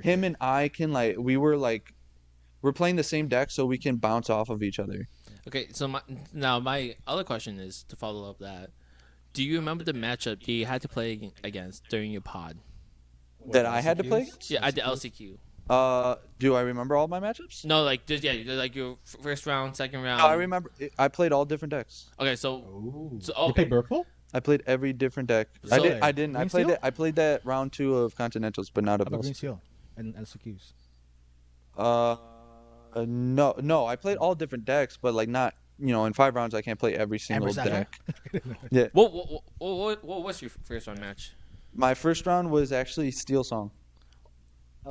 Speaker 5: him and I can like we're playing the same deck so we can bounce off of each other.
Speaker 4: Okay, so my other question is to follow up that. Do you remember the matchup that you had to play against during your pod?
Speaker 5: That I had to play against?
Speaker 4: Yeah, at the LCQ.
Speaker 5: Do I remember all my matchups?
Speaker 4: No, like just like your first round, second round.
Speaker 5: No, I remember. I played all different decks.
Speaker 4: Okay, so
Speaker 3: you played Purple?
Speaker 5: I played every different deck.
Speaker 4: So,
Speaker 5: I didn't. I played that round 2 of Continentals, but not of
Speaker 3: Green Seal and LCQs.
Speaker 5: No, I played all different decks, but like not in 5 rounds I can't play every single deck. Yeah.
Speaker 4: What was your first round match?
Speaker 5: My first round was actually Steel Song.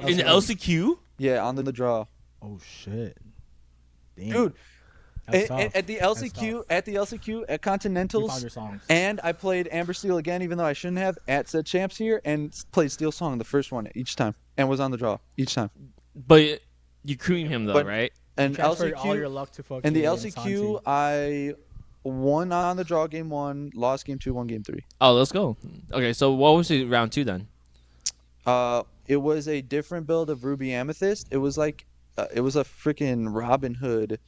Speaker 4: In the LCQ?
Speaker 5: Yeah, on the draw.
Speaker 3: Oh shit. Damn.
Speaker 5: Dude,
Speaker 3: That's
Speaker 5: at the LCQ, at
Speaker 3: You found
Speaker 5: Continentals,
Speaker 3: your songs.
Speaker 5: and I played Amber Steel again, even though I shouldn't have, at said champs here, and played Steel Song the first one each time, and was on the draw each time.
Speaker 4: But you cream him though,
Speaker 5: But-
Speaker 4: right?
Speaker 5: And
Speaker 3: Transferred all your
Speaker 5: LCQ,
Speaker 3: luck to fucking
Speaker 5: and the
Speaker 3: Santi.
Speaker 5: LCQ, I won on the draw game 1, lost game 2, won game 3.
Speaker 4: Oh, let's go. Okay, so what was it round 2 then?
Speaker 5: It was a different build of Ruby Amethyst. It was like, it was a freaking Robin Hood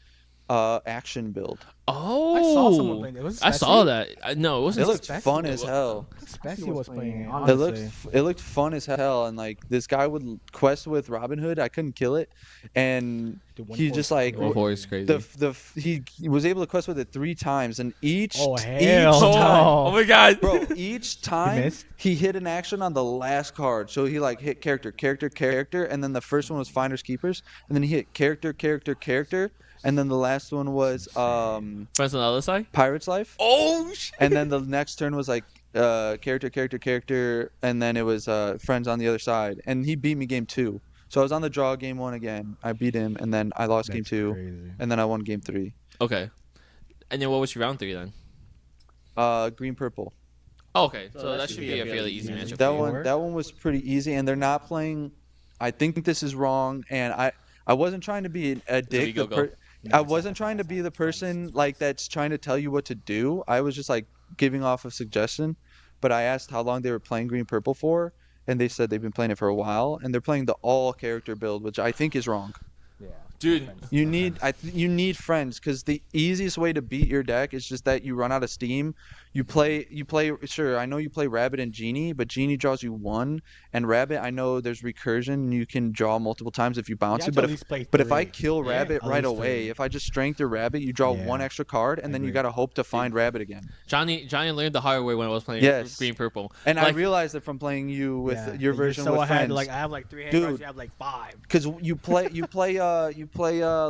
Speaker 5: action build.
Speaker 4: Oh,
Speaker 3: I saw someone playing it. Was it
Speaker 4: I saw
Speaker 3: Spessy?
Speaker 4: that. No, it
Speaker 5: It
Speaker 4: wasn't.
Speaker 5: looked
Speaker 3: Spessy?
Speaker 5: fun as hell.
Speaker 3: Spessy was playing it.
Speaker 5: It
Speaker 3: Honestly.
Speaker 5: looked fun as hell, and like this guy would quest with Robin Hood. I couldn't kill it, and
Speaker 3: Dude,
Speaker 5: he just like
Speaker 4: 1-4 is crazy.
Speaker 5: he was able to quest with it 3 times, and each
Speaker 3: Oh,
Speaker 5: each
Speaker 3: hell
Speaker 5: time,
Speaker 3: no.
Speaker 4: Oh my god,
Speaker 5: bro, each time
Speaker 3: missed?
Speaker 5: he hit an action on the last card. So he like hit character, and then the first one was Finders Keepers, and then he hit character, and then the last one was
Speaker 4: Friends on the other side.
Speaker 5: Pirate's Life.
Speaker 4: Oh shit.
Speaker 5: And then the next turn was like character, and then it was friends on the other side. And he beat me game 2. So I was on the draw game 1 again. I beat him, and then I lost game 2,
Speaker 3: Crazy.
Speaker 5: and then I won game 3.
Speaker 4: Okay, and then what was your round 3 then?
Speaker 5: Green purple.
Speaker 4: Oh, okay, so that should be a fairly easy matchup.
Speaker 5: That
Speaker 4: for you.
Speaker 5: one was pretty easy, and they're not playing. I think this is wrong, and I wasn't trying to be a dick.
Speaker 4: go.
Speaker 5: I wasn't trying to be the person like that's trying to tell you what to do. I was just like giving off a suggestion, but I asked how long they were playing green purple for, and they said they've been playing it for a while, and they're playing the all character build, which I think is wrong.
Speaker 3: Yeah.
Speaker 4: Dude,
Speaker 5: You need friends, because the easiest way to beat your deck is just that you run out of steam. You play. Sure, I know you play Rabbit and Genie, but Genie draws you 1, and Rabbit, I know there's recursion and you can draw multiple times if you bounce it. But if I kill Rabbit right away, if I just strength your Rabbit, you draw 1 extra card, and then you gotta hope to find Rabbit again.
Speaker 4: Johnny learned the hard way when I was playing
Speaker 5: Yes.
Speaker 4: green purple.
Speaker 5: And
Speaker 4: Like,
Speaker 5: I realized that from playing you with your
Speaker 3: You're
Speaker 5: version
Speaker 3: so
Speaker 5: with
Speaker 3: ahead.
Speaker 5: friends.
Speaker 3: Like I have like 3 hand
Speaker 5: Dude.
Speaker 3: cards. You have like 5.
Speaker 5: Because you play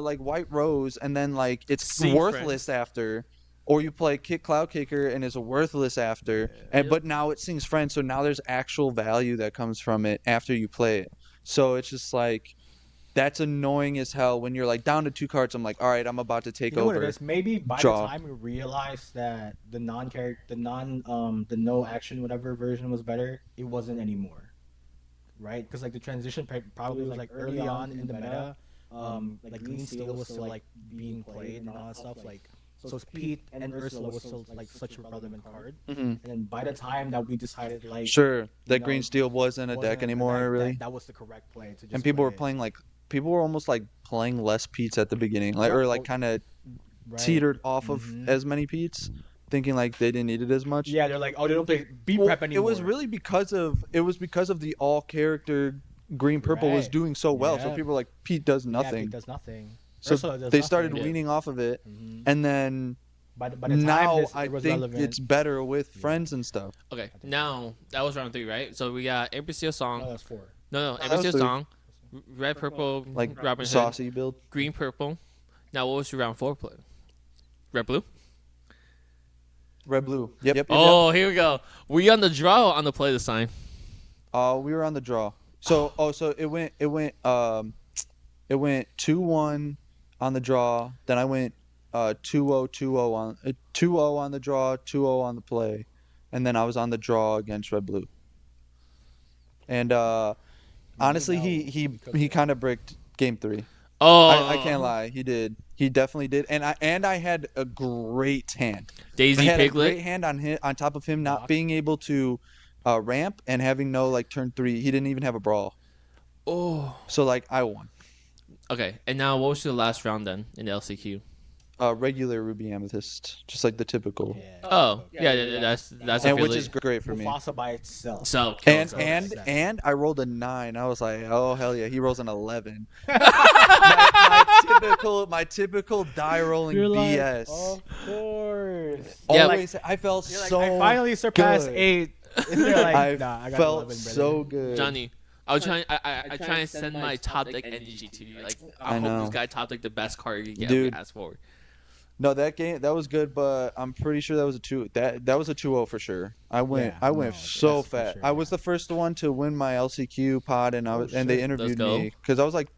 Speaker 5: like White Rose, and then like it's
Speaker 4: See
Speaker 5: worthless after, or you play Kick Cloud Kicker and is worthless after, but now it sings Friends, so now there's actual value that comes from it after you play it. So it's just like that's annoying as hell when you're like down to 2 cards. I'm like, all right, I'm about to take
Speaker 3: You know
Speaker 5: over.
Speaker 3: what it is? Maybe by
Speaker 5: Draw.
Speaker 3: the time we realized that the the no action whatever version was better, it wasn't anymore, right? Because like the transition probably was like early on in the meta, like Green Steel was still like being played and all that stuff. Like so Pete and Ursula was still like such a relevant card.
Speaker 5: Mhm.
Speaker 3: And then by the time that we decided like
Speaker 5: Sure, that
Speaker 3: know,
Speaker 5: Green Steel wasn't a
Speaker 3: wasn't
Speaker 5: deck anymore, really.
Speaker 3: that was the correct play to just
Speaker 5: And people were
Speaker 3: play it.
Speaker 5: playing like almost like playing less Pete's at the beginning, like or like kind of
Speaker 3: Right.
Speaker 5: teetered off of
Speaker 3: Mhm.
Speaker 5: as many Pete's, thinking like they didn't need it as much.
Speaker 3: Yeah, they're like, oh, they don't play beat
Speaker 5: Well,
Speaker 3: prep anymore.
Speaker 5: it was really because of the all character green purple was
Speaker 3: Right.
Speaker 5: doing so well. So
Speaker 3: Yeah.
Speaker 5: people were like, Pete does
Speaker 3: Yeah,
Speaker 5: nothing.
Speaker 3: Pete does nothing.
Speaker 5: So
Speaker 3: Ursula does
Speaker 5: they
Speaker 3: nothing.
Speaker 5: started
Speaker 4: Yeah.
Speaker 5: weaning off of it,
Speaker 3: Mhm.
Speaker 5: and then
Speaker 3: By the time
Speaker 5: now
Speaker 3: this,
Speaker 5: I
Speaker 3: it was
Speaker 5: think
Speaker 3: relevant.
Speaker 5: it's better with friends and stuff.
Speaker 4: okay, now that was round 3, right? So we got Amber Steel Song.
Speaker 3: No, that's 4.
Speaker 4: No,
Speaker 5: that
Speaker 4: Amber
Speaker 5: was
Speaker 4: Steel
Speaker 5: 3.
Speaker 4: Song. Red, purple,
Speaker 5: Like
Speaker 4: Robin Hood,
Speaker 5: saucy build.
Speaker 4: green, purple. Now what was your round 4 play? Red, blue.
Speaker 5: Red blue. Yep.
Speaker 4: Oh, here we go. Were you on the draw or on the play this time?
Speaker 5: We were on the draw. So so it went 2-1 on the draw. Then I went 2-0 on 2-0 on the draw, 2-0 on the play, and then I was on the draw against red blue. And honestly, he kind of bricked game 3.
Speaker 4: Oh,
Speaker 5: I can't lie, he did. He definitely did. And I had a great hand. I
Speaker 4: Daisy
Speaker 5: had a great
Speaker 4: Piglet.
Speaker 5: hand on top of him not being able to ramp and having no like turn 3. He didn't even have a brawl.
Speaker 4: Oh.
Speaker 5: So like I won.
Speaker 4: Okay, and now what was your last round then in the LCQ?
Speaker 5: Regular Ruby Amethyst, just like the typical.
Speaker 4: Oh, yeah, that's a
Speaker 5: And which
Speaker 4: fairly-
Speaker 5: is great for me.
Speaker 3: Mufasa by itself.
Speaker 4: So
Speaker 5: And I rolled a 9. I was like, oh hell yeah, he rolls an 11. my typical die rolling
Speaker 3: You're like,
Speaker 5: BS.
Speaker 3: of course.
Speaker 4: Yeah,
Speaker 5: Always, I felt
Speaker 3: You're like,
Speaker 5: so.
Speaker 3: I finally surpassed
Speaker 5: good.
Speaker 3: 8. And you're like,
Speaker 5: I
Speaker 3: nah, I got
Speaker 5: felt
Speaker 3: 11, brother.
Speaker 5: so good.
Speaker 4: Johnny, I try and send my top deck energy to you. Like I
Speaker 5: I
Speaker 4: hope
Speaker 5: know.
Speaker 4: this guy top deck the best card you can
Speaker 5: Dude.
Speaker 4: ask for.
Speaker 5: No, that was good, but I'm pretty sure that was a two that was a 2-0 for sure. I went
Speaker 3: No,
Speaker 5: so
Speaker 3: that's for
Speaker 5: fast.
Speaker 3: sure.
Speaker 5: I was
Speaker 3: Yeah.
Speaker 5: the first one to win my LCQ pod, and
Speaker 3: Oh
Speaker 5: and they
Speaker 3: shit.
Speaker 4: Let's
Speaker 5: interviewed
Speaker 4: go.
Speaker 5: me because I was like,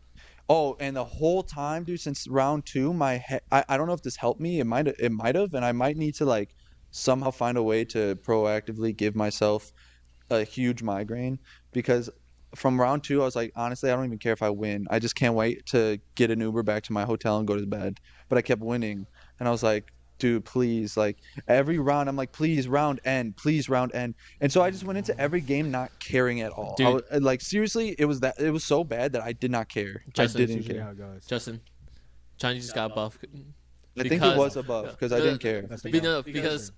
Speaker 5: oh, and the whole time, dude, since round two, I don't know if this helped me. It might have, and I might need to like somehow find a way to proactively give myself a huge migraine because from round two, I was like, honestly, I don't even care if I win. I just can't wait to get an Uber back to my hotel and go to bed. But I kept winning, and I was like, dude, please, like every round, I'm like, please round end. And so I just went into every game not caring at all. I
Speaker 4: Dude,
Speaker 5: was like, seriously, it was so bad that I did not care. I
Speaker 4: Justin,
Speaker 3: That's
Speaker 5: didn't
Speaker 3: usually
Speaker 5: care.
Speaker 3: how it goes.
Speaker 4: Justin, Johnny just got buff
Speaker 5: I think it
Speaker 4: because
Speaker 5: was a buff because I didn't care.
Speaker 3: That's the
Speaker 4: no,
Speaker 3: buff.
Speaker 4: because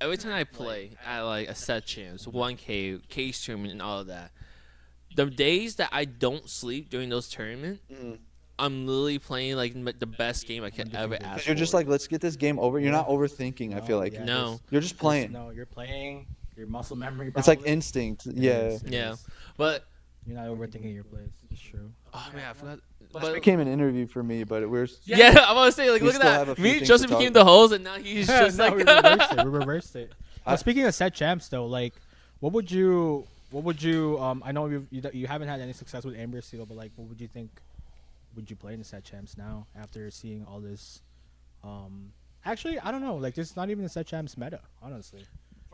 Speaker 4: every time I play at like a set champs, 1K, case tournament, and all of that, the days that I don't sleep during those tournaments,
Speaker 5: Mm.
Speaker 4: I'm literally playing like the best game I could ever ask
Speaker 5: Because
Speaker 4: for.
Speaker 5: you're just like, let's get this game over. You're not overthinking. I feel like
Speaker 3: Yeah,
Speaker 4: No.
Speaker 5: you're just playing.
Speaker 3: No, you're playing. Your muscle memory.
Speaker 5: It's like
Speaker 3: Probably.
Speaker 5: instinct.
Speaker 3: It
Speaker 5: Yeah.
Speaker 3: is, it
Speaker 4: Yeah,
Speaker 3: is.
Speaker 4: but
Speaker 3: You're not overthinking your plays. It's true.
Speaker 4: oh man, I forgot.
Speaker 5: This
Speaker 4: But
Speaker 5: became an interview for me, but we're
Speaker 4: yeah, I want to say like,
Speaker 5: we
Speaker 4: look at
Speaker 5: still have a
Speaker 4: that.
Speaker 5: few
Speaker 4: Me and
Speaker 5: things
Speaker 4: Justin
Speaker 5: to talk
Speaker 4: became the host, and now he's just
Speaker 3: no,
Speaker 4: like
Speaker 3: we reversed it. We reversed it.
Speaker 5: I-
Speaker 3: But speaking of set champs, though, like, what would you? I know you haven't had any success with Amber Seal, but like, what would you think? Would you play in the set champs now after seeing all this? Actually, I don't know. Like, this is not even the set champs meta, honestly.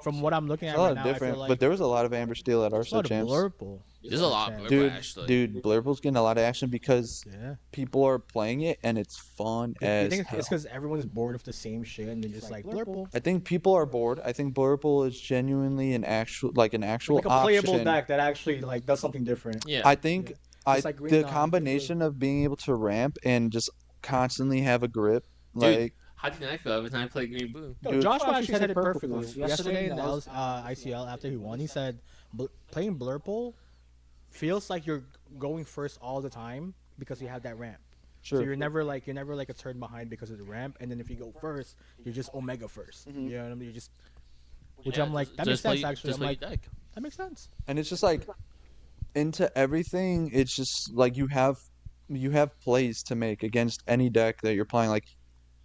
Speaker 3: From what I'm looking
Speaker 5: It's
Speaker 3: at
Speaker 5: a lot
Speaker 3: right
Speaker 5: of
Speaker 3: now, I
Speaker 5: different,
Speaker 3: feel like
Speaker 5: but there was a lot of Amber Steel at our
Speaker 3: there's a lot
Speaker 5: set
Speaker 3: of
Speaker 5: champs.
Speaker 3: Blurple.
Speaker 4: There's a lot of
Speaker 5: Dude,
Speaker 4: actually.
Speaker 5: dude, Blurple's getting a lot of action because
Speaker 3: Yeah.
Speaker 5: people are playing it and it's fun
Speaker 3: I
Speaker 5: as
Speaker 3: think
Speaker 5: hell.
Speaker 3: it's because everyone's bored of the same shit and they're just like Blurple.
Speaker 5: I think people are bored. I think Blurple is genuinely an actual
Speaker 3: Like a playable
Speaker 5: option.
Speaker 3: deck that actually like does something different.
Speaker 4: Yeah.
Speaker 5: I think
Speaker 3: Yeah. Just like green
Speaker 5: the
Speaker 3: on
Speaker 5: combination of being able to ramp and just constantly have a grip,
Speaker 4: Dude,
Speaker 5: like
Speaker 4: how do you think I feel every time I play Green Blue?
Speaker 3: No,
Speaker 5: Dude,
Speaker 3: Joshua actually said it perfectly.
Speaker 1: perfectly.
Speaker 3: Yesterday in the
Speaker 1: Yesterday,
Speaker 3: ICL after he won, he said playing Blurple feels like you're going first all the time because you have that ramp. So
Speaker 5: sure.
Speaker 3: you're never like a turn behind because of the ramp, and then if you go first, you're just Omega 1st.
Speaker 5: Mhm.
Speaker 3: You know what I mean? You just which
Speaker 4: Yeah,
Speaker 3: I'm like that makes
Speaker 4: just play-
Speaker 3: sense actually.
Speaker 4: Just
Speaker 3: I'm
Speaker 4: play
Speaker 3: like
Speaker 4: your deck.
Speaker 3: that makes sense.
Speaker 5: And it's just like into everything, it's just like you have plays to make against any deck that you're playing. Like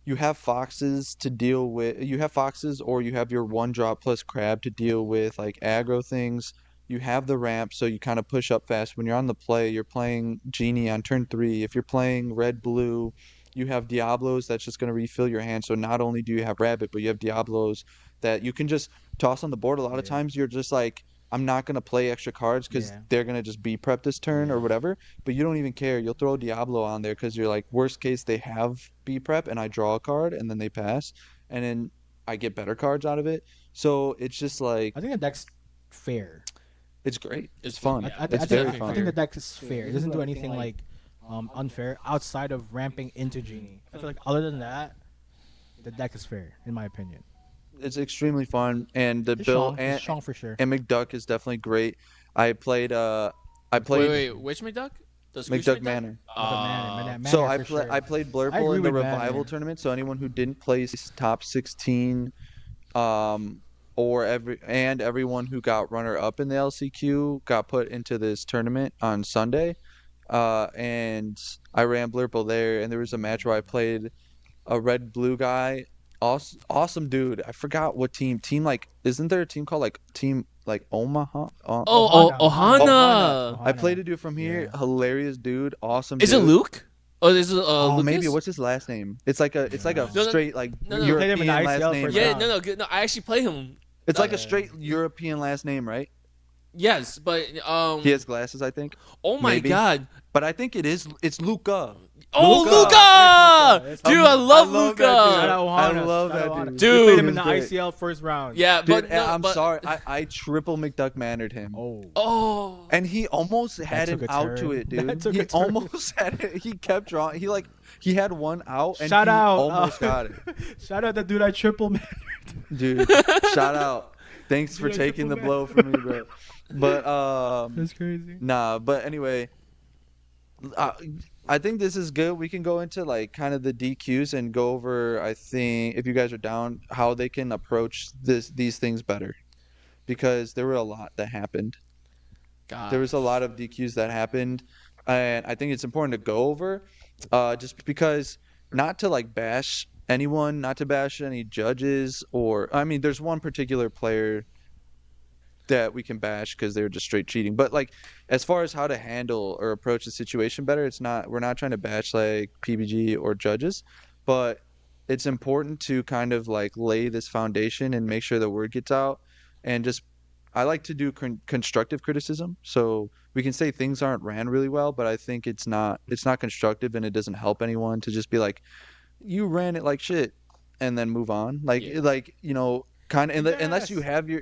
Speaker 5: you have foxes to deal with. You have foxes, or you have your one drop plus crab to deal with like aggro things. You have the ramp, so you kind of push up fast. When you're on the play, you're playing Genie on turn three. If you're playing red blue, you have Diablos that's just going to refill your hand. So not only do you have Rabbit, but you have Diablos that you can just toss on the board. A lot of
Speaker 3: Yeah.
Speaker 5: times you're just like, I'm not going to play extra cards because
Speaker 3: Yeah.
Speaker 5: they're going to just be prep this turn or
Speaker 3: Yeah.
Speaker 5: whatever. But you don't even care. You'll throw Diablo on there because you're like, worst case, they have B prep and I draw a card and then they pass. And then I get better cards out of it. So it's just like,
Speaker 3: I think the deck's fair.
Speaker 5: it's great.
Speaker 4: It's
Speaker 5: It's fun.
Speaker 4: yeah.
Speaker 3: I,
Speaker 5: It's
Speaker 3: I,
Speaker 5: very
Speaker 3: think, I
Speaker 5: fun.
Speaker 3: think the deck is fair. It doesn't do anything like unfair outside of ramping into Genie. I feel like other than that, the deck is fair in my opinion.
Speaker 5: It's extremely fun. And the
Speaker 3: It's
Speaker 5: build
Speaker 3: strong. It's strong for sure.
Speaker 5: and McDuck is definitely great. I played
Speaker 4: Wait, which McDuck? The Scrooge
Speaker 5: McDuck Manor. So
Speaker 3: I
Speaker 5: I played
Speaker 3: I
Speaker 5: Blurple
Speaker 3: agree
Speaker 5: in the
Speaker 3: with
Speaker 5: revival
Speaker 3: Manor.
Speaker 5: tournament. So anyone who didn't place top 16, um, or everyone who got runner up in the LCQ got put into this tournament on Sunday. And I ran Blurple there, and there was a match where I played a red blue guy. Awesome dude. I forgot what team. Team like, isn't there a team called like Team like Omaha?
Speaker 4: Ohana.
Speaker 5: I played a dude from here.
Speaker 3: Yeah.
Speaker 5: Hilarious dude. Awesome.
Speaker 4: Is it
Speaker 5: dude.
Speaker 4: Luke? Or is it
Speaker 5: Oh,
Speaker 4: Lucas?
Speaker 5: maybe. What's his last name? It's like a
Speaker 3: No, no.
Speaker 5: straight like
Speaker 4: No, no.
Speaker 3: You played him in
Speaker 5: European
Speaker 3: the
Speaker 5: last
Speaker 3: ICL
Speaker 5: name.
Speaker 3: first
Speaker 5: right?
Speaker 4: Yeah,
Speaker 3: round.
Speaker 4: no, good. No, I actually play him.
Speaker 5: It's like a
Speaker 3: Yeah.
Speaker 5: straight European last name, right?
Speaker 4: Yes, but
Speaker 5: He has glasses, I think.
Speaker 4: oh my
Speaker 5: maybe.
Speaker 4: god.
Speaker 5: But I think it's Luca.
Speaker 4: Oh,
Speaker 3: Luka!
Speaker 4: Luca!
Speaker 3: It's
Speaker 4: Dude,
Speaker 3: Luka.
Speaker 4: I love
Speaker 5: that
Speaker 4: Luca.
Speaker 5: dude.
Speaker 3: Shout out
Speaker 5: I
Speaker 3: Ohana.
Speaker 5: love
Speaker 3: Shout
Speaker 5: that
Speaker 3: out
Speaker 5: dude.
Speaker 3: Ohana.
Speaker 4: Dude.
Speaker 3: We played him in the
Speaker 5: He was
Speaker 3: ICL first round.
Speaker 4: Yeah,
Speaker 5: Dude,
Speaker 4: but no,
Speaker 5: I'm
Speaker 4: but,
Speaker 5: sorry. I triple McDuck mannered him.
Speaker 3: Oh.
Speaker 4: Oh.
Speaker 5: And he almost had
Speaker 3: took
Speaker 5: an
Speaker 3: a
Speaker 5: out to
Speaker 3: turn.
Speaker 5: it,
Speaker 3: That
Speaker 5: dude.
Speaker 3: took
Speaker 5: He
Speaker 3: a turn.
Speaker 5: almost had it. He kept drawing. He had one out and
Speaker 3: Shout
Speaker 5: he
Speaker 3: out.
Speaker 5: almost got it.
Speaker 3: Shout out that dude I triple man.
Speaker 5: Dude, shout out. Thanks for
Speaker 3: Dude, I
Speaker 5: taking the
Speaker 3: triple
Speaker 5: blow from me, bro. But
Speaker 3: That's crazy.
Speaker 5: nah, but anyway, uh, I think this is good. We can go into like kind of the DQs and go over, I think, if you guys are down, how they can approach these things better. Because there were a lot that happened.
Speaker 4: God.
Speaker 5: There was a lot of DQs that happened, and I think it's important to go over, just because not to like bash anyone, not to bash any judges, or I mean, there's one particular player that we can bash because they were just straight cheating. But like, as far as how to handle or approach the situation better, we're not trying to bash like PBG or judges, but it's important to kind of like lay this foundation and make sure the word gets out. And just, I like to do constructive criticism. So we can say things aren't ran really well, but I think it's not constructive, and it doesn't help anyone to just be like, you ran it like shit, and then move on.
Speaker 4: Yeah.
Speaker 5: Kind of, unless you
Speaker 3: Yes.
Speaker 5: have you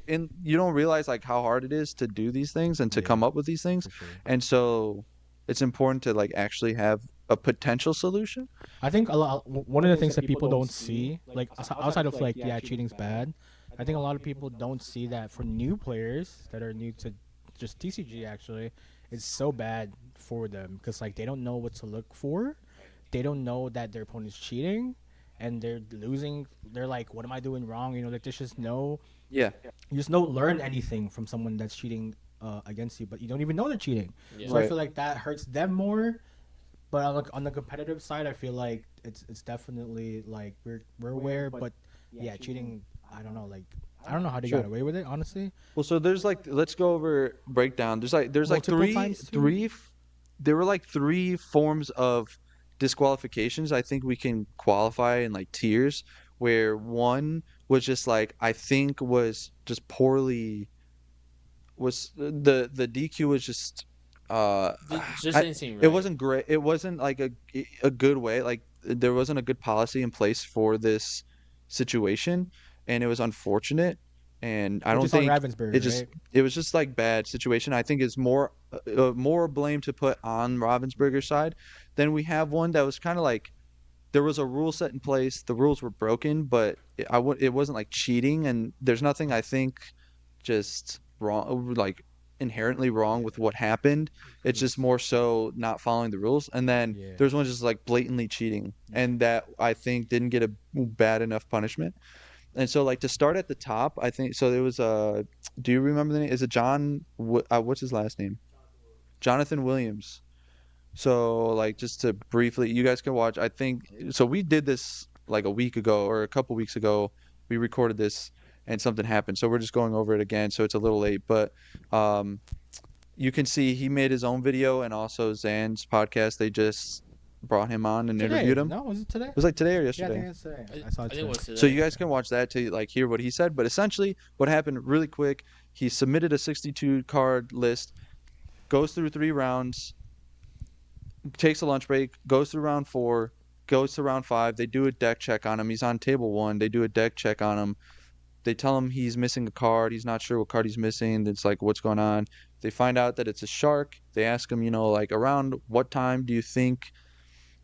Speaker 5: don't realize like how hard it is to do these things and to come
Speaker 3: Yeah,
Speaker 5: up with these things.
Speaker 3: for sure.
Speaker 5: And so it's important to like actually have a potential solution.
Speaker 3: I think one of the things that people don't see, like outside of like, yeah, cheating's bad. I think a lot of people don't see that for new players that are new to just TCG, actually, it's so bad for them because like they don't know what to look for. They don't know that their opponent's cheating, and they're losing. They're like, what am I doing wrong? Like there's just no,
Speaker 5: Yeah.
Speaker 3: you just don't learn anything from someone that's cheating against you, but you don't even know they're cheating.
Speaker 4: Yeah.
Speaker 3: So I
Speaker 5: Right.
Speaker 3: feel like that hurts them more. But on the competitive side, I feel like it's definitely like we're aware, but yeah, cheating. I don't know, like I don't know how they
Speaker 5: Sure.
Speaker 3: got away with it, honestly.
Speaker 5: Well, so there's like, let's go over breakdown. There's like
Speaker 3: Multiple times too.
Speaker 5: there were like three forms of disqualifications. I think we can qualify in like tiers, where one was just like, I think was just poorly, was the DQ was just
Speaker 4: Just
Speaker 5: I,
Speaker 4: didn't seem
Speaker 5: it
Speaker 4: right.
Speaker 5: wasn't great. It wasn't like a good way. Like there wasn't a good policy in place for this situation, and it was unfortunate. And I
Speaker 3: Which
Speaker 5: don't
Speaker 3: is on
Speaker 5: think it
Speaker 3: Ravensburger,
Speaker 5: just
Speaker 3: right?
Speaker 5: it was just like bad situation. I think it's more blame to put on Ravensburger's side. Then we have one that was kind of like, there was a rule set in place. The rules were broken, but it wasn't like cheating, and there's nothing I think just wrong, like inherently wrong with what happened.
Speaker 3: It
Speaker 5: It's just
Speaker 3: was
Speaker 5: more so not following the rules. And then
Speaker 3: yeah.
Speaker 5: there's one just like blatantly cheating,
Speaker 3: Yeah.
Speaker 5: and that I think didn't get a bad enough punishment. And so like to start at the top, I think so. There was do you remember the name? Is it what's his last name? Jonathan Williams. So like just to briefly, you guys can watch. I think so. We did this like a week ago or a couple weeks ago. We recorded this and something happened. So we're just going over it again. So it's a little late, but um, you can see he made his own video, and also Zan's podcast. They just brought him on and
Speaker 3: Today?
Speaker 5: interviewed him.
Speaker 3: No, was it today?
Speaker 5: It was like today or
Speaker 3: Yeah, I think
Speaker 5: yesterday.
Speaker 3: it's today.
Speaker 4: I,
Speaker 3: I saw
Speaker 4: I
Speaker 3: it
Speaker 4: think it
Speaker 3: today.
Speaker 4: was today.
Speaker 5: So you guys can watch that to like hear what he said. But essentially, what happened really quick, he submitted a 62 card list, goes through 3 rounds, takes a lunch break, goes through round 4, goes to round 5. They do a deck check on him. He's on table 1. They do a deck check on him. They tell him he's missing a card. He's not sure what card he's missing. It's like, what's going on? They find out that it's a shark. They ask him, like, around what time do you think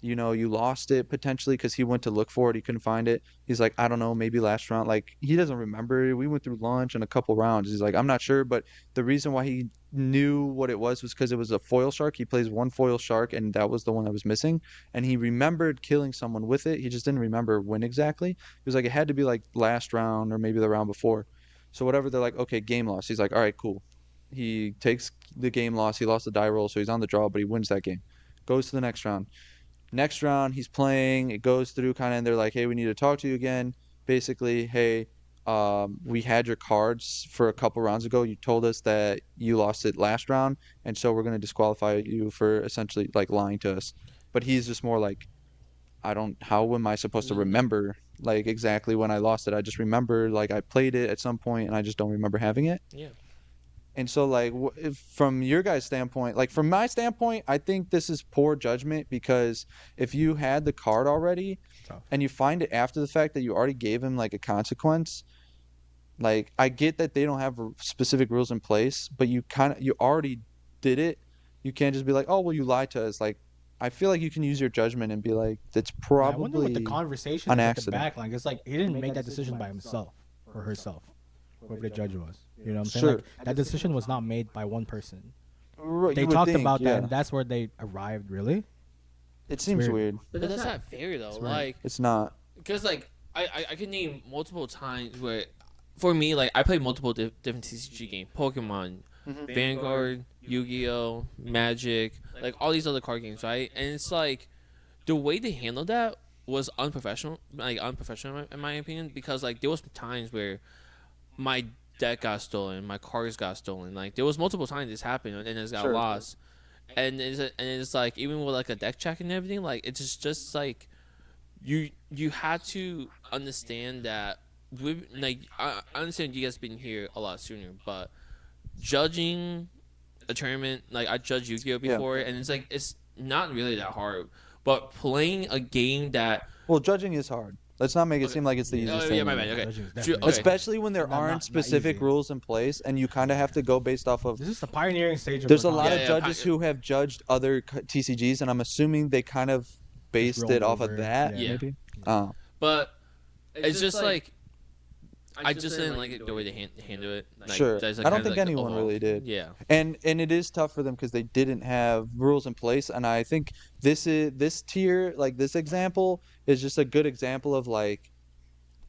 Speaker 5: you lost it potentially, because he went to look for it. He couldn't find it. He's like, I don't know, maybe last round. Like, he doesn't remember. We went through lunch and a couple rounds. He's like, I'm not sure. But the reason why he knew what it was because it was a foil shark. He plays one foil shark, and that was the one that was missing. And he remembered killing someone with it. He just didn't remember when exactly. He was like, it had to be like last round or maybe the round before. So whatever, they're like, okay, game loss. He's like, all right, cool. He takes the game loss. He lost the die roll, so he's on the draw, but he wins that game. Goes to the next round. Next round, he's playing. It goes through kind of, and they're like, "Hey, we need to talk to you again." Basically, "Hey, we had your cards for a couple rounds ago. You told us that you lost it last round, and so we're going to disqualify you for essentially like lying to us." But he's just more like, "I don't. How am I supposed to remember like exactly when I lost it? I just remember like I played it at some point, and I just don't remember having it."
Speaker 4: Yeah.
Speaker 5: And so, like, if, from your guys' standpoint, like, from my standpoint, I think this is poor judgment, because if you had the card already
Speaker 3: It's tough.
Speaker 5: and you find it after the fact that you already gave him, like, a consequence, like, I get that they don't have specific rules in place, but you already did it. You can't just be like, oh, well, you lied to us. Like, I feel like you can use your judgment and be like, that's
Speaker 3: Yeah, I wonder what the
Speaker 5: probably
Speaker 3: conversation
Speaker 5: an
Speaker 3: is at the
Speaker 5: accident.
Speaker 3: back line. It's like he didn't make that decision by himself or herself, whoever the judge was. You know what I'm saying?
Speaker 5: Sure.
Speaker 3: Like that decision was not made by one person.
Speaker 5: Right,
Speaker 3: They
Speaker 5: you would
Speaker 3: talked
Speaker 5: think,
Speaker 3: about
Speaker 5: yeah.
Speaker 3: that, and that's where they arrived. Really?
Speaker 5: It seems
Speaker 3: weird.
Speaker 5: weird.
Speaker 4: But that's not fair though.
Speaker 3: weird.
Speaker 4: Like,
Speaker 5: It's not.
Speaker 4: because like I can name multiple times where, for me, like I played multiple different TCG games, Pokemon, Vanguard, Yu-Gi-Oh, Magic, like all these other card games, right? And it's like the way they handled that was unprofessional in my opinion, because like there was times where my deck got stolen, my cars got stolen. Like there was multiple times this happened and it's got lost. And it's like even with like a deck check and everything, like it's just like you had to understand that like I understand you guys been here a lot sooner, but judging a tournament, like I judged Yu-Gi-Oh before, and it's like it's not really that hard. But playing a game that
Speaker 5: judging is hard. Let's not make it seem like it's the easiest thing.
Speaker 4: Yeah, my bad. Okay.
Speaker 5: Especially when there aren't specific rules in place, and you kind of have to go based off of.
Speaker 3: This is the pioneering stage.
Speaker 5: There's a lot of judges who have judged other TCGs, and I'm assuming they kind of based it off of that.
Speaker 4: Yeah.
Speaker 5: Maybe.
Speaker 4: But it's just like I just didn't like the way they handle it. Like,
Speaker 5: sure.
Speaker 4: Like
Speaker 5: I don't think anyone really did.
Speaker 4: Yeah.
Speaker 5: And it is tough for them because they didn't have rules in place. And I think this tier, like this example, is just a good example of like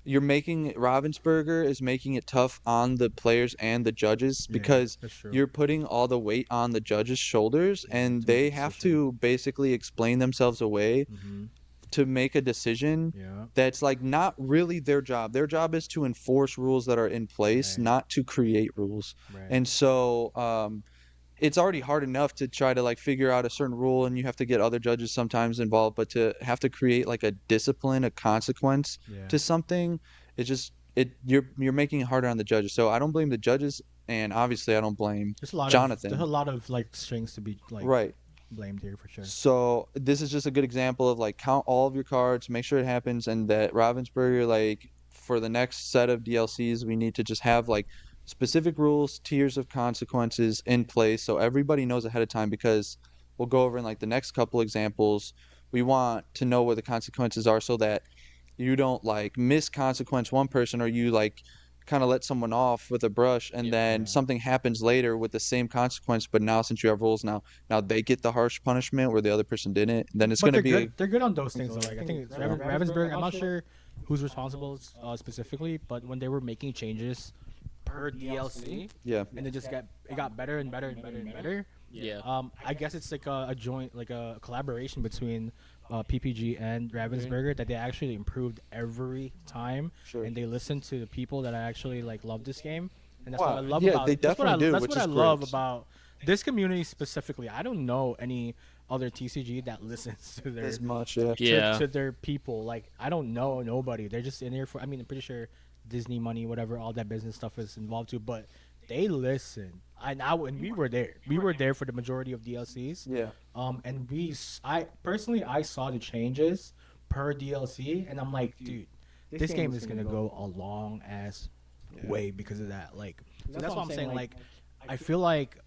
Speaker 5: Ravensburger is making it tough on the players and the judges because you're putting all the weight on the judges' shoulders, and they have to basically explain themselves away. To make a decision that's like not really their job. Their job is to enforce rules that are in place, not to create rules. And so it's already hard enough to try to like figure out a certain rule, and you have to get other judges sometimes involved, but to have to create like a discipline, a consequence to something, you're making it harder on the judges. So I don't blame the judges, and obviously I don't blame Jonathan.
Speaker 3: There's a lot of like strings to be like blamed here for sure.
Speaker 5: So this is just a good example of like count all of your cards, make sure it happens, and that Ravensburger, like for the next set of DLCs, we need to just have like specific rules, tiers of consequences in place so everybody knows ahead of time, because we'll go over in like the next couple examples. We want to know what the consequences are so that you don't like misconsequence one person, or you like kind of let someone off with a brush, and then something happens later with the same consequence, but now since you have rules, now they get the harsh punishment where the other person didn't. Then it's going to be
Speaker 3: they're good on those things though. Like I think Ravensburg, I'm not sure who's responsible specifically, but when they were making changes per DLC, and it got better and better and better and better. I guess it's like a joint, like a collaboration between PPG and Ravensburger that they actually improved every time, and they listened to the people that actually like love this game, and that's what I love about. That's what I love about this community specifically. I don't know any other TCG that listens to their
Speaker 5: as much,
Speaker 3: to their people. Like I don't know nobody. They're just in here for. I mean, I'm pretty sure Disney money, whatever, all that business stuff is involved too, but they listen. And we were there. We were there for the majority of DLCs. And I personally saw the changes per DLC, and I'm like, dude, this game is gonna go a long ass way because of that. Like, so that's what I'm saying. Like, I feel like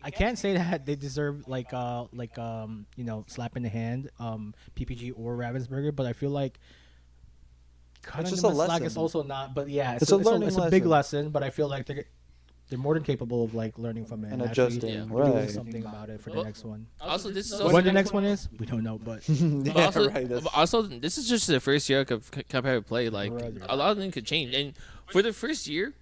Speaker 3: I can't say that they deserve like slap in the hand, PPG or Ravensburger, but I feel like
Speaker 5: it's just a lesson.
Speaker 3: It's also not, but yeah, it's a big lesson. But I feel like they're more than capable of like learning from it
Speaker 5: and adjusting,
Speaker 3: doing something about it for the next one.
Speaker 4: Also, this is
Speaker 3: when the next one is, we don't know, but
Speaker 4: also, this is just the first year of competitive play. Like a lot of things could change, and for the first year,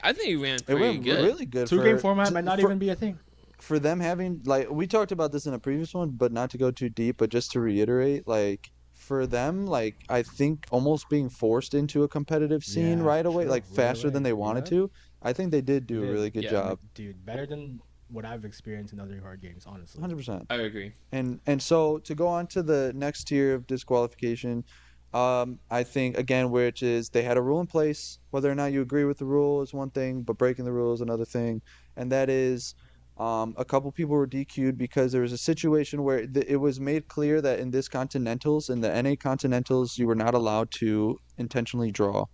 Speaker 4: I think it ran pretty good.
Speaker 5: Really good.
Speaker 3: Two-game format might not even be a thing.
Speaker 5: For them having, like, we talked about this in a previous one, but not to go too deep, but just to reiterate, like, for them, like, I think almost being forced into a competitive scene right away, like faster than they wanted to, I think they did do a really good job.
Speaker 3: Dude, better than what I've experienced in other hard games, honestly.
Speaker 5: 100%.
Speaker 4: I agree.
Speaker 5: And so to go on to the next tier of disqualification, I think, again, which is they had a rule in place. Whether or not you agree with the rule is one thing, but breaking the rule is another thing. And that is a couple people were DQ'd because there was a situation where it was made clear that in this Continentals, in the NA Continentals, you were not allowed to intentionally draw.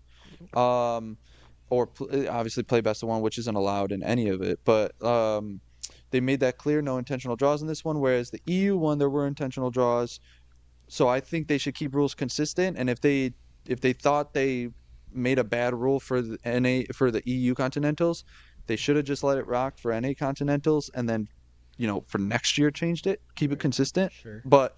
Speaker 5: Or obviously play best of one, which isn't allowed in any of it. But they made that clear, no intentional draws in this one, whereas the EU one, there were intentional draws. So I think they should keep rules consistent, and if they thought they made a bad rule for the EU Continentals, they should have just let it rock for NA Continentals, and then, for next year changed it, keep it consistent.
Speaker 3: Sure.
Speaker 5: But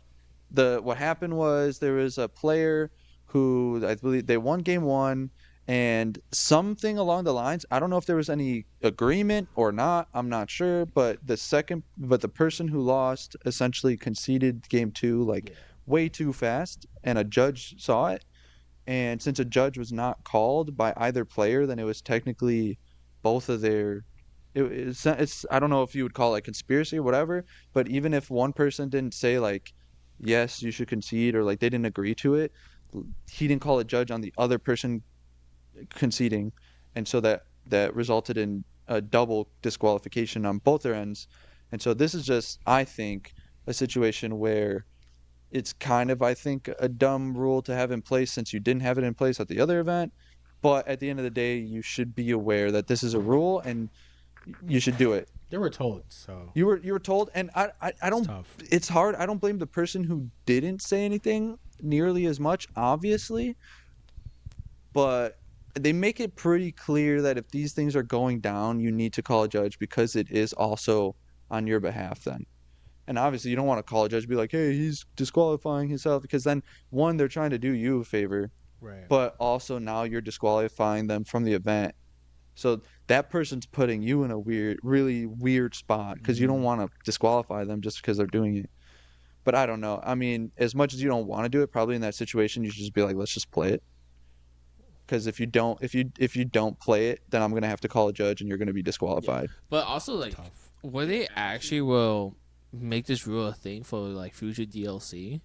Speaker 5: what happened was there was a player who I believe they won game one, and something along the lines, I don't know if there was any agreement or not, I'm not sure, but the person who lost essentially conceded game two, like way too fast, and a judge saw it. And since a judge was not called by either player, then it was technically both of their. It's I don't know if you would call it conspiracy or whatever, but even if one person didn't say like, yes, you should concede, or like they didn't agree to it, he didn't call a judge on the other person conceding, and so that resulted in a double disqualification on both their ends. And so this is just, I think, a situation where it's kind of, I think, a dumb rule to have in place since you didn't have it in place at the other event. But at the end of the day, you should be aware that this is a rule and you should do it.
Speaker 3: They were told, so
Speaker 5: you were told, and I don't.
Speaker 3: tough.
Speaker 5: It's hard. I don't blame the person who didn't say anything nearly as much, obviously, but they make it pretty clear that if these things are going down, you need to call a judge because it is also on your behalf then. And obviously, you don't want to call a judge and be like, hey, he's disqualifying himself, because then, one, they're trying to do you a favor,
Speaker 3: Right.
Speaker 5: but also now you're disqualifying them from the event. So that person's putting you in a really weird spot because you don't want to disqualify them just because they're doing it. But I don't know. I mean, as much as you don't want to do it, probably in that situation, you should just be like, let's just play it. Because if you don't play it, then I'm gonna have to call a judge and you're gonna be disqualified.
Speaker 4: But also, like, will they actually will make this rule a thing for like future DLC?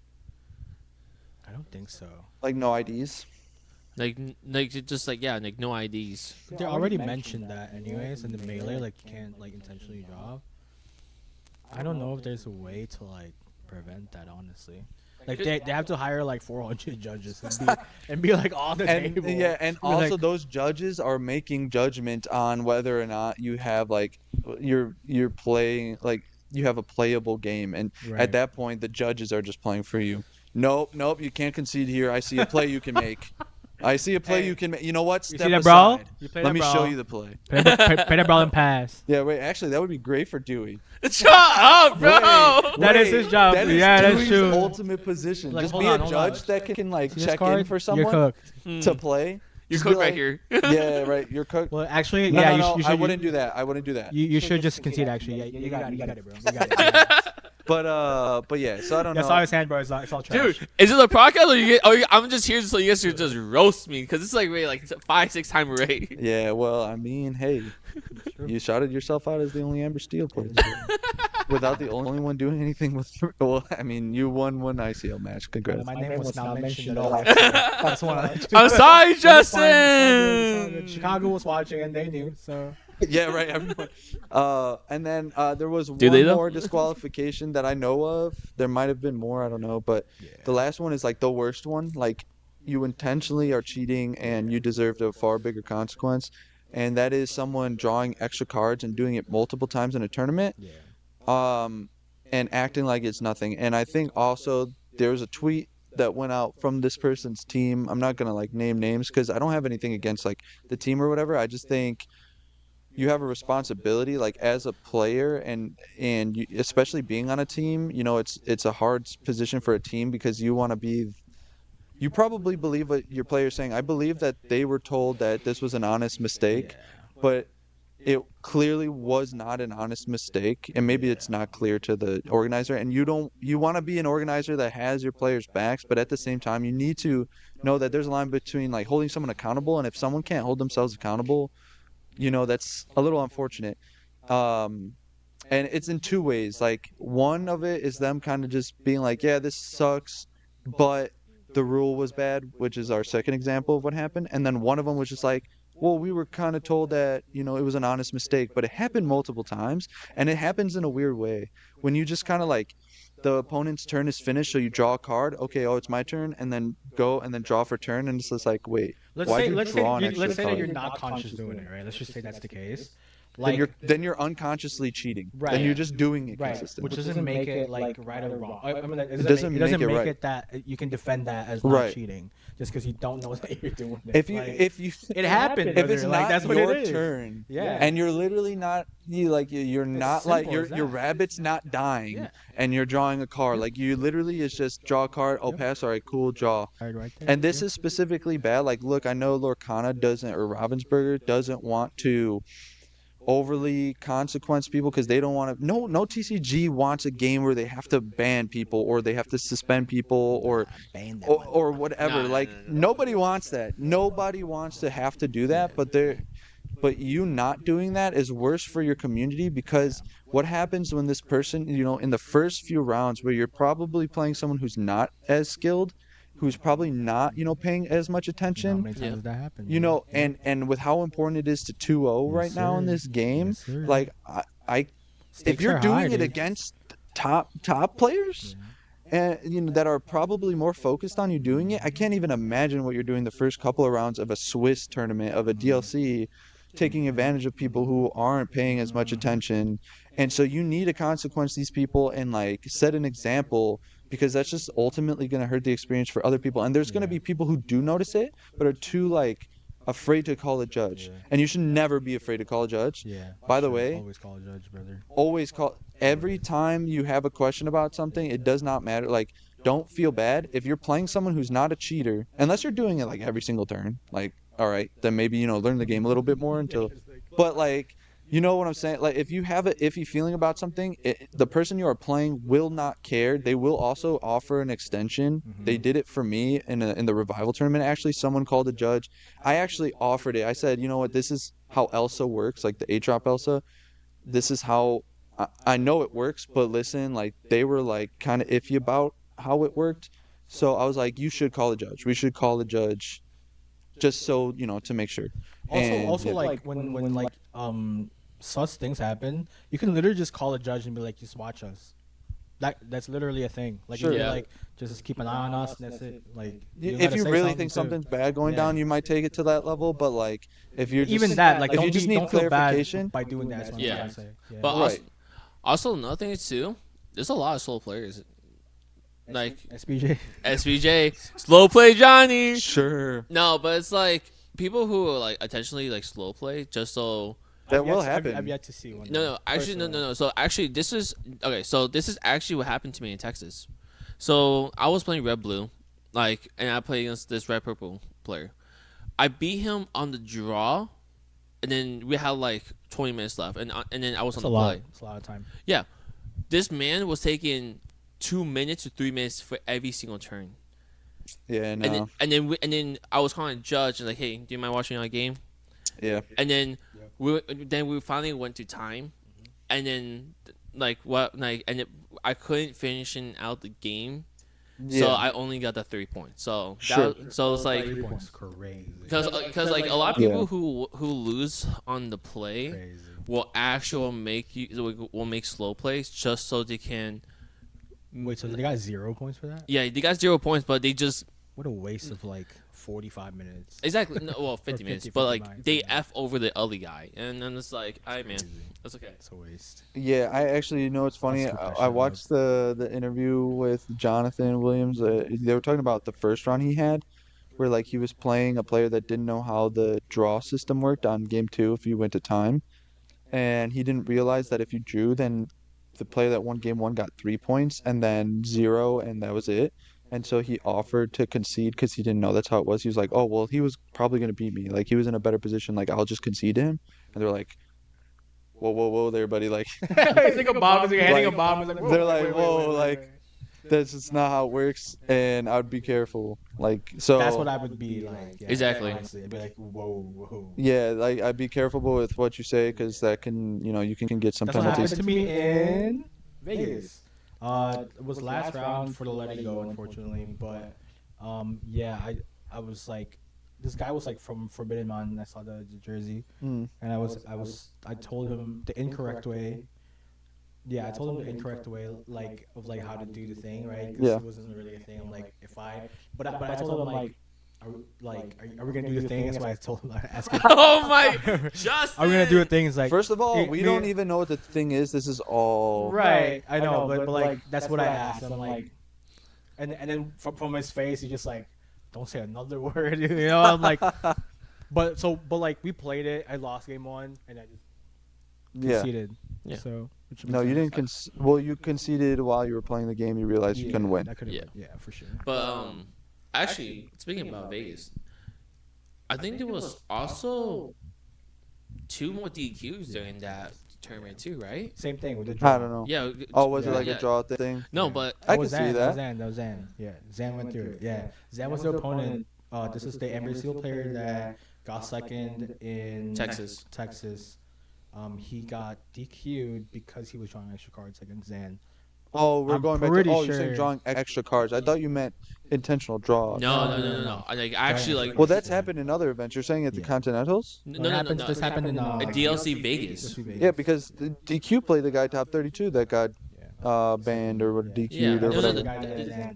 Speaker 3: I don't think so.
Speaker 5: Like no IDs.
Speaker 4: Like just like like no IDs.
Speaker 3: They already mentioned that anyways in the melee, like you can't like intentionally draw. I don't know if there's a way to like prevent that, honestly. Like they have to hire like 400 judges and be like on the table.
Speaker 5: Yeah, and
Speaker 3: Be
Speaker 5: also
Speaker 3: like,
Speaker 5: those judges are making judgment on whether or not you have like you're playing like you have a playable game, and
Speaker 3: Right.
Speaker 5: at that point the judges are just playing for you. Nope, you can't concede here. I see a play you can make. I see a play you can make. You know what?
Speaker 3: You
Speaker 5: Step
Speaker 3: see that,
Speaker 5: aside.
Speaker 3: bro? You play
Speaker 5: Let
Speaker 3: that,
Speaker 5: me
Speaker 3: bro?
Speaker 5: show you the play.
Speaker 3: Play that brawl and pass.
Speaker 5: Yeah, wait. Actually, that would be great for Dewey.
Speaker 4: Shut up, bro.
Speaker 3: That is his job.
Speaker 5: That is
Speaker 3: Yeah, that's
Speaker 5: Dewey's
Speaker 3: true.
Speaker 5: ultimate position.
Speaker 3: Like,
Speaker 5: Just
Speaker 3: hold
Speaker 5: be
Speaker 3: on,
Speaker 5: a
Speaker 3: hold on.
Speaker 5: judge that can like
Speaker 3: See this
Speaker 5: check
Speaker 3: card?
Speaker 5: in for
Speaker 3: You're
Speaker 5: someone
Speaker 3: cooked.
Speaker 5: to play.
Speaker 4: You're
Speaker 5: Just be
Speaker 4: cooked right
Speaker 5: like,
Speaker 4: here.
Speaker 5: Yeah, right. You're cooked.
Speaker 3: Well, actually,
Speaker 5: No,
Speaker 3: yeah,
Speaker 5: no,
Speaker 3: you should.
Speaker 5: I wouldn't do that. I wouldn't do that.
Speaker 3: You should just concede. Actually, yeah, you got it, bro. You got it.
Speaker 5: But yeah. So I don't
Speaker 3: Yeah,
Speaker 5: know.
Speaker 3: saw his hand, bro. It's all trash.
Speaker 4: Dude, is it a podcast or you get? Oh, I'm just here so you guys should just roast me because it's like wait, like 5-6 time rate.
Speaker 5: Yeah. Well, I mean, hey, you shouted yourself out as the only Amber Steel player. Without the only one doing anything with. Well, I mean, you won one ICL match. Congrats.
Speaker 3: My name was not mentioned at all. That's one.
Speaker 4: I'm sorry,
Speaker 3: It's all
Speaker 4: Justin.
Speaker 3: good. Chicago was watching and they knew. So
Speaker 5: Yeah, right. Everyone. And then there was
Speaker 4: Do
Speaker 5: one
Speaker 4: they, though?
Speaker 5: more disqualification that I know of. There might have been more. I don't know. But the last one is like the worst one. Like you intentionally are cheating and you deserved a far bigger consequence. And that is someone drawing extra cards and doing it multiple times in a tournament.
Speaker 3: yeah.
Speaker 5: And acting like it's nothing. And I think also there was a tweet that went out from this person's team. I'm not gonna like name names because I don't have anything against like the team or whatever. I just think you have a responsibility like as a player and you, especially being on a team. You know, it's a hard position for a team because you want to be. You probably believe what your player's saying. I believe that they were told that this was an honest mistake, but it clearly was not an honest mistake, and maybe it's not clear to the organizer. And you want to be an organizer that has your players' backs, but at the same time, you need to know that there's a line between like holding someone accountable, and if someone can't hold themselves accountable, you know, that's a little unfortunate. And it's in two ways. Like one of it is them kind of just being like, yeah, this sucks, but the rule was bad, which is our second example of what happened. And then one of them was just like, well, we were kind of told that, you know, it was an honest mistake, but it happened multiple times, and it happens in a weird way. When you just kind of like, the opponent's turn is finished, so you draw a card, okay, oh, it's my turn, and then go and then draw for turn, and it's just like, wait,
Speaker 3: Let's
Speaker 5: why'd
Speaker 3: say
Speaker 5: you
Speaker 3: let's
Speaker 5: draw an
Speaker 3: say
Speaker 5: extra
Speaker 3: let's say that
Speaker 5: card?
Speaker 3: you're not conscious doing it, right? Let's just say that's the case.
Speaker 5: Then you're unconsciously cheating.
Speaker 3: Right.
Speaker 5: Then you're just doing it
Speaker 3: Right,
Speaker 5: consistently.
Speaker 3: which doesn't make it like right or wrong. I mean, it
Speaker 5: doesn't
Speaker 3: doesn't
Speaker 5: make it
Speaker 3: make
Speaker 5: right.
Speaker 3: it that you can defend that as not
Speaker 5: Right.
Speaker 3: cheating just because you don't know that you're doing it.
Speaker 5: If you
Speaker 3: Like,
Speaker 5: if you
Speaker 3: it happened,
Speaker 5: if it's
Speaker 3: brother.
Speaker 5: not
Speaker 3: Like, that's what
Speaker 5: your
Speaker 3: it is.
Speaker 5: turn,
Speaker 3: Yeah.
Speaker 5: and you're literally not you're not like
Speaker 3: simple
Speaker 5: your
Speaker 3: as
Speaker 5: your
Speaker 3: that.
Speaker 5: rabbit's not dying,
Speaker 3: Yeah.
Speaker 5: and you're drawing a card. Like you literally is just draw a card. Oh, pass. All right, cool, draw.
Speaker 3: Card right there.
Speaker 5: And this is specifically bad. Like, look, I know Lorcana doesn't or Ravensburger doesn't want to. overly consequence people because they don't want to. No TCG wants a game where they have to ban people or they have to suspend people
Speaker 3: ban that
Speaker 5: or whatever.
Speaker 4: No,
Speaker 5: Like
Speaker 4: no.
Speaker 5: nobody wants that. Nobody wants to have to do that, but you not doing that is worse for your community because what happens when this person, in the first few rounds where you're probably playing someone who's not as skilled, who's probably not, paying as much
Speaker 3: How
Speaker 5: attention,
Speaker 3: many times
Speaker 4: Yeah.
Speaker 3: does that happen? Bro?
Speaker 5: and with how important it is to 2-0
Speaker 3: Yes,
Speaker 5: right now in
Speaker 3: sir.
Speaker 5: this game,
Speaker 3: Yes, sir.
Speaker 5: like I if
Speaker 3: Stakes
Speaker 5: you're
Speaker 3: are high,
Speaker 5: doing it
Speaker 3: dude.
Speaker 5: against top players, and that are probably more focused on you doing it, I can't even imagine what you're doing the first couple of rounds of a Swiss tournament of a DLC, taking advantage of people who aren't paying as much attention. And so you need to consequence these people and like set an example because that's just ultimately going to hurt the experience for other people. And there's going to be people who do notice it but are too like afraid to call a judge. And you should never be afraid to call a judge.
Speaker 3: Yeah.
Speaker 5: By the
Speaker 3: Should
Speaker 5: way,
Speaker 3: always call a judge, brother.
Speaker 5: always call every time you have a question about something. It does not matter. Like, don't feel bad if you're playing someone who's not a cheater, unless you're doing it like every single turn. Like, all right, then maybe learn the game a little bit more until. But like, you know what I'm saying? Like, if you have an iffy feeling about something, the person you are playing will not care. They will also offer an extension. They did it for me in the revival tournament. Actually, someone called a judge. I actually offered it. I said, you know what? This is how Elsa works, like the 8-drop Elsa. This is how I know it works, but listen, like they were like kind of iffy about how it worked. So I was like, you should call a judge. We should call a judge just so, to make sure.
Speaker 3: Also,
Speaker 5: Yeah.
Speaker 3: like when like sus things happen, you can literally just call a judge and be like, just watch us. That's literally a thing. Like,
Speaker 5: Sure.
Speaker 3: you
Speaker 4: Yeah.
Speaker 3: like just keep an eye on us, and that's it. Like,
Speaker 5: If you really think
Speaker 3: something
Speaker 5: something's bad going down, you might take it to that level. But like, if you're
Speaker 3: even
Speaker 5: just,
Speaker 3: that, like,
Speaker 5: if you
Speaker 3: don't
Speaker 5: just
Speaker 3: be,
Speaker 5: need
Speaker 3: don't feel bad
Speaker 5: clarification,
Speaker 3: by doing that. That's what I'm
Speaker 4: Yeah.
Speaker 3: trying to say. Yeah.
Speaker 4: But also,
Speaker 5: right?
Speaker 4: also another thing is too, there's a lot of slow players. Like
Speaker 3: SPJ.
Speaker 4: SVJ, slow play Johnny.
Speaker 5: Sure,
Speaker 4: No, but it's like people who are like intentionally like slow play just so.
Speaker 5: that will happen.
Speaker 3: I've yet to see one.
Speaker 4: No, actually, no. So actually, this is okay. So this is actually what happened to me in Texas. So I was playing red blue, like, and I played against this red purple player. I beat him on the draw, and then we had like 20 minutes left, and then I was
Speaker 3: It's
Speaker 4: on
Speaker 3: a
Speaker 4: the
Speaker 3: lot.
Speaker 4: play.
Speaker 3: It's a lot of time.
Speaker 4: Yeah, this man was taking 2 minutes to 3 minutes for every single turn.
Speaker 5: Yeah, no,
Speaker 4: And then I was calling a judge and like, hey, do you mind watching our game?
Speaker 5: yeah,
Speaker 4: And then we finally went to time, and then I couldn't finishing out the game, so
Speaker 5: yeah.
Speaker 4: I only got the 3 points. So
Speaker 5: Sure.
Speaker 4: so it's like
Speaker 3: 3 points, crazy.
Speaker 4: because like a lot of
Speaker 5: Yeah.
Speaker 4: people who lose on the play
Speaker 3: Crazy.
Speaker 4: will will make slow plays just so they can.
Speaker 3: Wait, so they got 0 points for that?
Speaker 4: Yeah, they got 0 points, but they just
Speaker 3: What a waste of like 45 minutes.
Speaker 4: exactly no, well 50
Speaker 3: 50,
Speaker 4: minutes, but like
Speaker 3: 59,
Speaker 4: they
Speaker 3: yeah.
Speaker 4: f over the other guy, and then it's like, all right, man, that's okay.
Speaker 3: It's a waste.
Speaker 5: Yeah, I actually, it's funny.
Speaker 3: scoop that
Speaker 5: I
Speaker 3: shit
Speaker 5: watched the interview with Jonathan Williams. They were talking about the first run he had, where like he was playing a player that didn't know how the draw system worked on game 2 if you went to time, and he didn't realize that if you drew, then the player that won game 1 got 3 points and then 0, and that was it. And so he offered to concede because he didn't know that's how it was. He was like, "Oh well, he was probably gonna beat me. Like he was in a better position. Like I'll just concede to him." And they're like, whoa there, buddy. Like,
Speaker 3: It's like a bomb. It's like handing a bomb. It's like,
Speaker 5: they're like, whoa, like, that's just not how it works. And I would be careful. Like, so.
Speaker 3: That's what I would be like. Yeah,
Speaker 4: Exactly.
Speaker 3: Honestly, I'd be like, whoa.
Speaker 5: Yeah, like, I'd be careful with what you say because that can, you can get some
Speaker 3: That's what happened
Speaker 5: penalties.
Speaker 3: to me in Vegas. It was last round for the let it go, unfortunately. But yeah, I was like, this guy was like from Forbidden Mountain. I saw the jersey,
Speaker 5: Mm.
Speaker 3: and I told him the incorrect way. Yeah, I told him the incorrect way, like of like how to do the thing, right? 'Cause
Speaker 5: Yeah.
Speaker 3: it wasn't really a thing. I'm like, but I told him like, are we gonna do the thing? That's why I told him. I asked him,
Speaker 4: Oh my, Justin!
Speaker 3: are we gonna do a thing? It's like,
Speaker 5: First of all,
Speaker 3: it-
Speaker 5: we
Speaker 3: me-
Speaker 5: don't even know what the thing is. This is all.
Speaker 3: Right, I know, but like that's what I asked. I'm like, and then from his face, he just like, don't say another word. I'm like, but like we played it. I lost game 1, and I just
Speaker 5: Yeah.
Speaker 3: conceded.
Speaker 4: Yeah.
Speaker 3: So which
Speaker 5: No,
Speaker 3: makes
Speaker 5: you
Speaker 3: sense.
Speaker 5: didn't. Well, you conceded while you were playing the game. You realized you couldn't win.
Speaker 3: That could've
Speaker 4: Yeah.
Speaker 3: been- yeah, for sure.
Speaker 4: But actually, speaking about Vegas, I think there was also two more DQs during that tournament too, right?
Speaker 3: Same thing with the draw.
Speaker 5: I don't know.
Speaker 4: Yeah.
Speaker 5: Oh, was it like
Speaker 4: yeah.
Speaker 5: a draw thing?
Speaker 4: No,
Speaker 3: Yeah.
Speaker 4: but
Speaker 5: I
Speaker 3: That was
Speaker 5: can see
Speaker 3: Zan.
Speaker 5: that.
Speaker 3: That was Zan. Yeah, Zan went through it. Yeah, Zan was the opponent. This is the Embassy player that got second in Texas. He got DQ'd because he was drawing extra cards against Zan.
Speaker 5: Oh, we're
Speaker 3: I'm
Speaker 5: going back to.
Speaker 3: pretty
Speaker 5: Oh, you're saying
Speaker 3: sure-
Speaker 5: drawing extra cards. I thought you meant intentional draws.
Speaker 4: no. I like actually like
Speaker 5: Well, that's happened in other events. You're saying at the
Speaker 3: Yeah.
Speaker 5: Continentals?
Speaker 3: This happened in
Speaker 4: A DLC Vegas.
Speaker 5: Yeah, because the DQ played the guy top 32 that got
Speaker 3: Yeah.
Speaker 5: banned or what DQ'd
Speaker 4: Yeah,
Speaker 5: or
Speaker 4: no,
Speaker 5: whatever.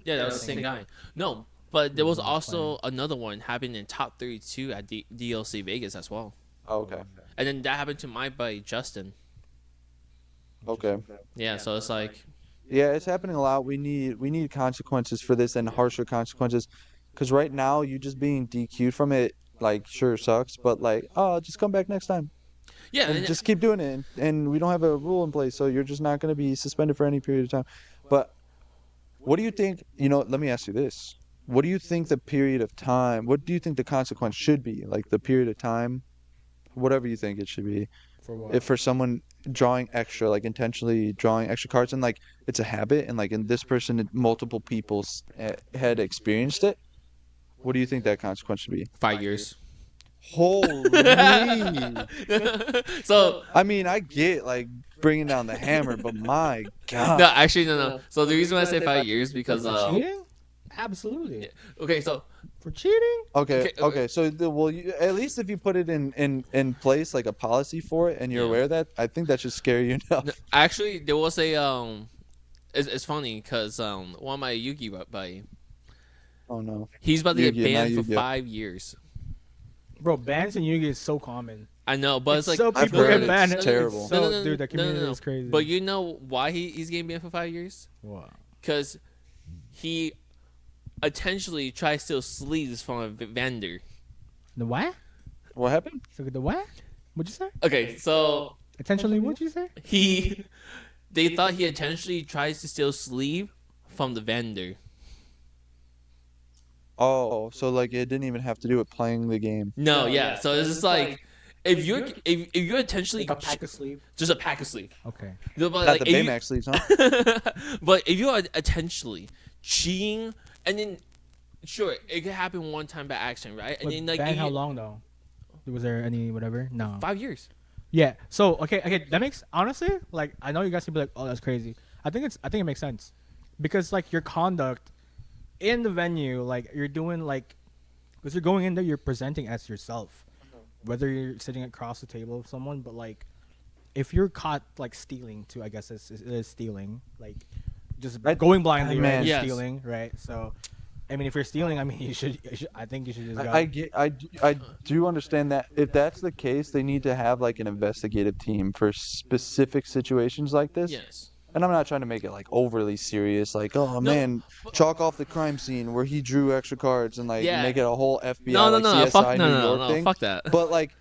Speaker 4: yeah, that was the same guy. No, but there was also another one happening in top 32 at DLC Vegas as well.
Speaker 5: Oh, okay.
Speaker 4: And then that happened to my buddy Justin.
Speaker 5: Okay.
Speaker 4: Yeah, so it's like
Speaker 5: Yeah, it's happening a lot. We need consequences for this and harsher consequences, because right now you just being DQ'd from it, like, sure sucks, but like, oh, just come back next time
Speaker 4: yeah,
Speaker 5: and just keep doing it. And we don't have a rule in place, so you're just not going to be suspended for any period of time. But what do you think? Let me ask you this: what do you think the period of time? What do you think the consequence should be? Like the period of time, whatever you think it should be.
Speaker 3: For what?
Speaker 5: If for someone drawing extra, like intentionally drawing extra cards, and like it's a habit, and like in this person, multiple people had experienced it, what do you think that consequence should be?
Speaker 4: 5 years.
Speaker 5: Holy!
Speaker 4: So
Speaker 5: I mean, I get like bringing down the hammer, but my God.
Speaker 4: no, actually no. So the reason why I say 5 years because
Speaker 3: cheating? Absolutely.
Speaker 4: okay, so
Speaker 3: For cheating?
Speaker 5: Okay. So at least if you put it in place, like a policy for it, and you're
Speaker 4: Yeah.
Speaker 5: aware of that, I think that should scare you enough.
Speaker 4: actually there was a it's funny because one of my Yu-Gi-Oh buddy,
Speaker 5: Oh no.
Speaker 4: he's about to get
Speaker 5: Yu-Gi-Oh, not
Speaker 4: banned for
Speaker 5: Yu-Gi-Oh.
Speaker 4: 5 years.
Speaker 3: Bro, bans in Yu-Gi is so common.
Speaker 4: I know, but it's like
Speaker 3: so
Speaker 5: I've
Speaker 3: people
Speaker 5: heard
Speaker 3: get
Speaker 5: it's
Speaker 3: banned. It's
Speaker 5: terrible.
Speaker 3: So,
Speaker 4: No.
Speaker 3: dude, that community is crazy.
Speaker 4: But you know why he's getting banned for 5 years?
Speaker 3: What?
Speaker 4: Because he intentionally tries to steal sleeves from a vendor.
Speaker 3: The what?
Speaker 5: What happened?
Speaker 3: So the what? What'd you say?
Speaker 4: Okay, so
Speaker 3: Intentionally, what'd you say?
Speaker 4: they thought he intentionally tries to steal sleeve from the vendor.
Speaker 5: Oh, so like it didn't even have to do with playing the game.
Speaker 4: No, yeah. So it's just like if you're intentionally
Speaker 3: Like a pack of sleeve.
Speaker 4: just a pack of sleeve.
Speaker 3: Okay.
Speaker 4: No, but
Speaker 5: Not
Speaker 4: like,
Speaker 5: the
Speaker 4: if
Speaker 5: Baymax sleeves, huh?
Speaker 4: but if you're intentionally cheating, and then sure it could happen one time by accident, right? And
Speaker 3: But
Speaker 4: then like
Speaker 3: ban
Speaker 4: if
Speaker 3: how
Speaker 4: you-
Speaker 3: long though? Was there any whatever? No.
Speaker 4: 5 years.
Speaker 3: Yeah. So okay. That makes honestly like I know you guys can be like, oh, that's crazy. I think it makes sense, because like your conduct in the venue, like you're doing like, because you're going in there, you're presenting as yourself, whether you're sitting across the table with someone, but like if you're caught like stealing too, I guess it is stealing, like just going blindly, right?
Speaker 5: man.
Speaker 4: Yes.
Speaker 3: Stealing, right? So. I mean, if you're stealing, I mean, you should. I think you should just go.
Speaker 5: I do understand that. If that's the case, they need to have like an investigative team for specific situations like this.
Speaker 4: Yes.
Speaker 5: And I'm not trying to make it like overly serious, like, oh man, chalk off the crime scene where he drew extra cards and like
Speaker 4: Yeah.
Speaker 5: make it a whole FBI
Speaker 4: No,
Speaker 5: like CSI
Speaker 4: fuck
Speaker 5: New
Speaker 4: no,
Speaker 5: York thing.
Speaker 4: fuck that.
Speaker 5: But like,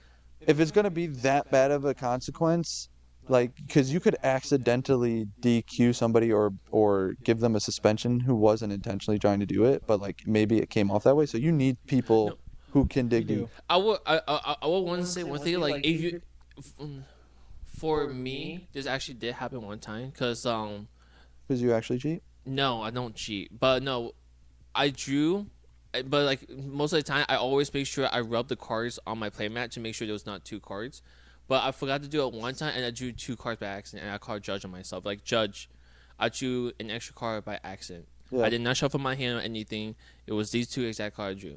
Speaker 5: if it's gonna be that bad of a consequence, like, because you could accidentally DQ somebody or give them a suspension who wasn't intentionally trying to do it, but like maybe it came off that way. So you need people who can dig
Speaker 3: You
Speaker 5: deep.
Speaker 3: do.
Speaker 4: I would want to say one thing, like if you, for me, this actually did happen one time, cause
Speaker 5: Because you actually cheat.
Speaker 4: no, I don't cheat, but no, I drew, but like most of the time, I always make sure I rub the cards on my playmat to make sure there was not two cards, but I forgot to do it one time, and I drew two cards by accident, and I called judge on myself, like judge, I drew an extra card by accident.
Speaker 5: Yeah.
Speaker 4: I did not shuffle my hand or anything. It was these two exact cards I drew.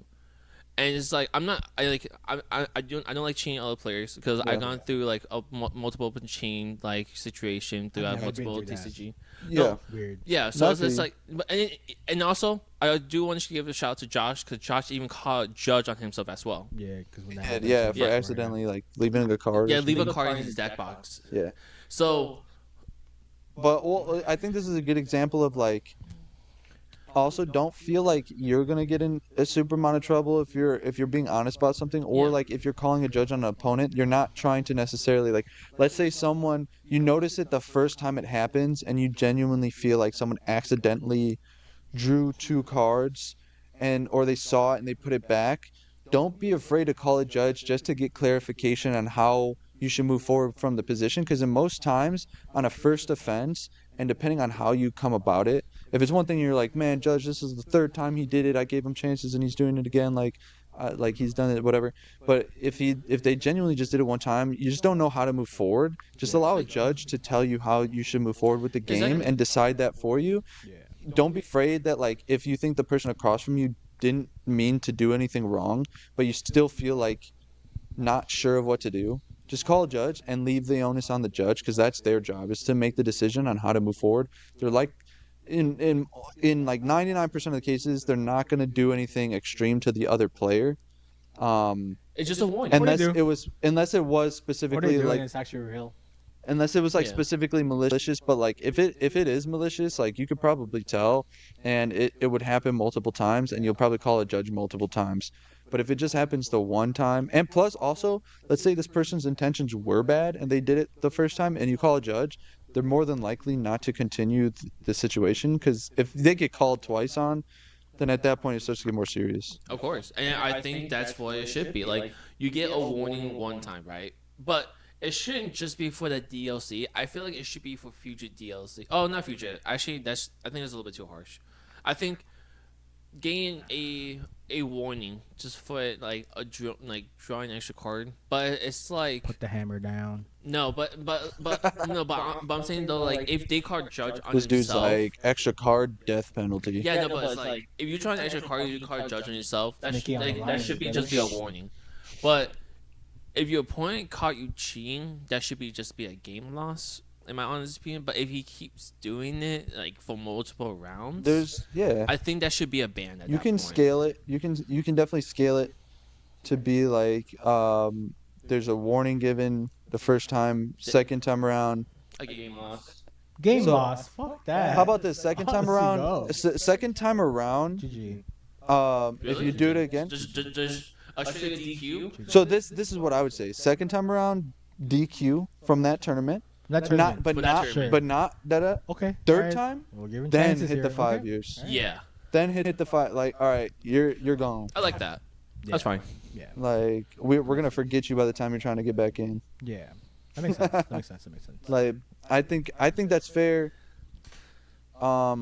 Speaker 4: And it's like I don't like cheating other players, because
Speaker 5: Yeah.
Speaker 4: I've gone through like a multiple open chain like situation throughout
Speaker 3: never been
Speaker 4: multiple
Speaker 3: through that.
Speaker 4: TCG.
Speaker 5: Yeah.
Speaker 3: Weird.
Speaker 4: Yeah, so it's
Speaker 5: Lucky.
Speaker 4: like, and also I do want to give a shout out to Josh, because Josh even called judge on himself as well.
Speaker 3: Yeah, because when that
Speaker 5: And
Speaker 3: happens,
Speaker 5: yeah,
Speaker 3: it's
Speaker 5: for
Speaker 3: like,
Speaker 5: accidentally like leaving a card. or
Speaker 4: Yeah, leave a
Speaker 5: something.
Speaker 4: card in his deck box.
Speaker 5: Yeah.
Speaker 4: So
Speaker 5: But well, I think this is a good example of like. Also, don't feel like you're gonna get in a super amount of trouble if you're being honest about something, or
Speaker 4: Yeah.
Speaker 5: like if you're calling a judge on an opponent, you're not trying to necessarily like. Let's say someone you notice it the first time it happens, and you genuinely feel like someone accidentally drew two cards, or they saw it and they put it back. Don't be afraid to call a judge just to get clarification on how you should move forward from the position. Because in most times on a first offense, and depending on how you come about it, if it's one thing you're like, man, judge, this is the third time he did it. I gave him chances and he's doing it again. Like he's done it, whatever. But if they genuinely just did it one time, you just don't know how to move forward. Just allow a judge to tell you how you should move forward with the game and decide that for you. Don't be afraid that like if you think the person across from you didn't mean to do anything wrong, but you still feel like not sure of what to do, just call a judge and leave the onus on the judge, because that's their job, is to make the decision on how to move forward. They're like in like 99% of the cases, they're not going to do anything extreme to the other player.
Speaker 4: It's just a warning.
Speaker 5: Unless it was specifically like
Speaker 3: it's actually real.
Speaker 5: Unless it was like specifically malicious, but like if it is malicious, like you could probably tell, and it would happen multiple times, and you'll probably call a judge multiple times. But if it just happens the one time, and plus also, let's say this person's intentions were bad and they did it the first time, and you call a judge, they're more than likely not to continue the situation, because if they get called twice on, then at that point it starts to get more serious.
Speaker 4: Of course, and I think that's what it should be. Like you get a warning one time, right? But it shouldn't just be for the DLC. I feel like it should be for future DLC. Oh, not future. Actually, I think that's a little bit too harsh. I think getting a warning just for like drawing an extra card, but it's like
Speaker 3: put the hammer down.
Speaker 4: No, but I'm saying though, like if they card judge on
Speaker 5: this
Speaker 4: himself,
Speaker 5: dude's like extra card death penalty.
Speaker 4: Yeah, no, but it's like if you try an extra card, you card judge on yourself. That should be just be a warning. But if your opponent caught you cheating, that should just be a game loss, in my honest opinion. But if he keeps doing it like for multiple rounds, I think that should be a ban.
Speaker 5: You can scale it. You can definitely scale it to be like there's a warning given the first time, second time around.
Speaker 4: A game loss.
Speaker 3: Game loss. Fuck that.
Speaker 5: How about this? Second time around. Second time around.
Speaker 3: GG.
Speaker 5: If you do it again.
Speaker 4: A straight DQ.
Speaker 5: So this is what I would say. Second time around, DQ from that tournament. Okay. Third time, then hit the 5 years.
Speaker 4: Yeah.
Speaker 5: Then hit the 5. Like, all right, you're gone.
Speaker 4: I like that. That's fine.
Speaker 3: Yeah.
Speaker 5: Like we're gonna forget you by the time you're trying to get back in.
Speaker 3: Yeah. That makes sense. That makes sense.
Speaker 5: Like I think that's fair.
Speaker 3: Yeah.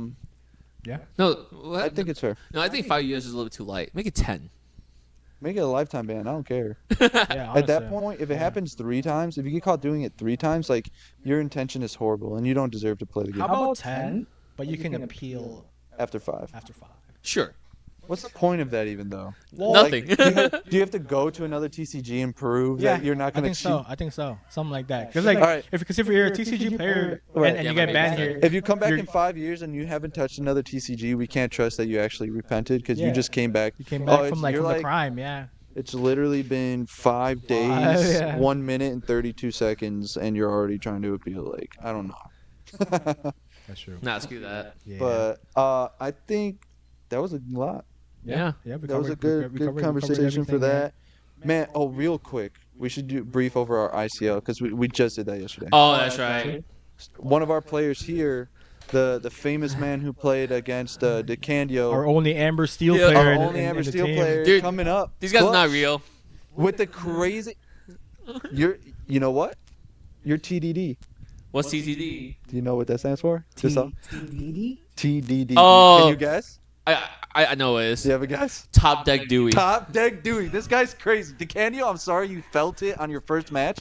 Speaker 4: No,
Speaker 5: I think it's fair.
Speaker 4: No, I think 5 years is a little bit too light. Make it 10.
Speaker 5: Make it a lifetime ban. I don't care.
Speaker 3: Yeah,
Speaker 5: at that point, if it happens 3 times, if you get caught doing it 3 times, like your intention is horrible and you don't deserve to play the game.
Speaker 3: How about 10? But you can appeal
Speaker 5: after 5.
Speaker 4: Sure.
Speaker 5: What's the point of that even though?
Speaker 4: Well, nothing.
Speaker 5: Like, do you have to go to another TCG and prove that you're not going to cheat?
Speaker 3: I think so. Something like that. Because like, if you're a TCG player and you get banned here,
Speaker 5: if you come back in 5 years and you haven't touched another TCG, we can't trust that you actually repented because you just came back.
Speaker 3: You came back from the crime, yeah.
Speaker 5: It's literally been 5 days, 1 minute and 32 seconds, and you're already trying to appeal. Like, I don't know.
Speaker 3: That's true.
Speaker 4: Nah, screw that.
Speaker 3: Yeah.
Speaker 5: But I think that was a lot.
Speaker 4: Yeah.
Speaker 5: That was a good conversation for that. Man, real quick, we should brief over our ICL because we just did that yesterday.
Speaker 4: Oh, that's right.
Speaker 5: One of our players here, the famous man who played against DeCandio.
Speaker 3: Our only Amber Steel player.
Speaker 5: Our only Amber Steel player.
Speaker 4: Dude,
Speaker 5: coming up.
Speaker 4: These guys are not real.
Speaker 5: With the crazy... You know what? You're TDD.
Speaker 4: What's TDD?
Speaker 5: Do you know what that stands for?
Speaker 3: TDD?
Speaker 5: TDD.
Speaker 4: Oh.
Speaker 5: Can you guess?
Speaker 4: I know what it is.
Speaker 5: Do you have a guess?
Speaker 4: Top Deck Dewey.
Speaker 5: Top Deck Dewey. This guy's crazy. DeCandio, I'm sorry you felt it on your first match.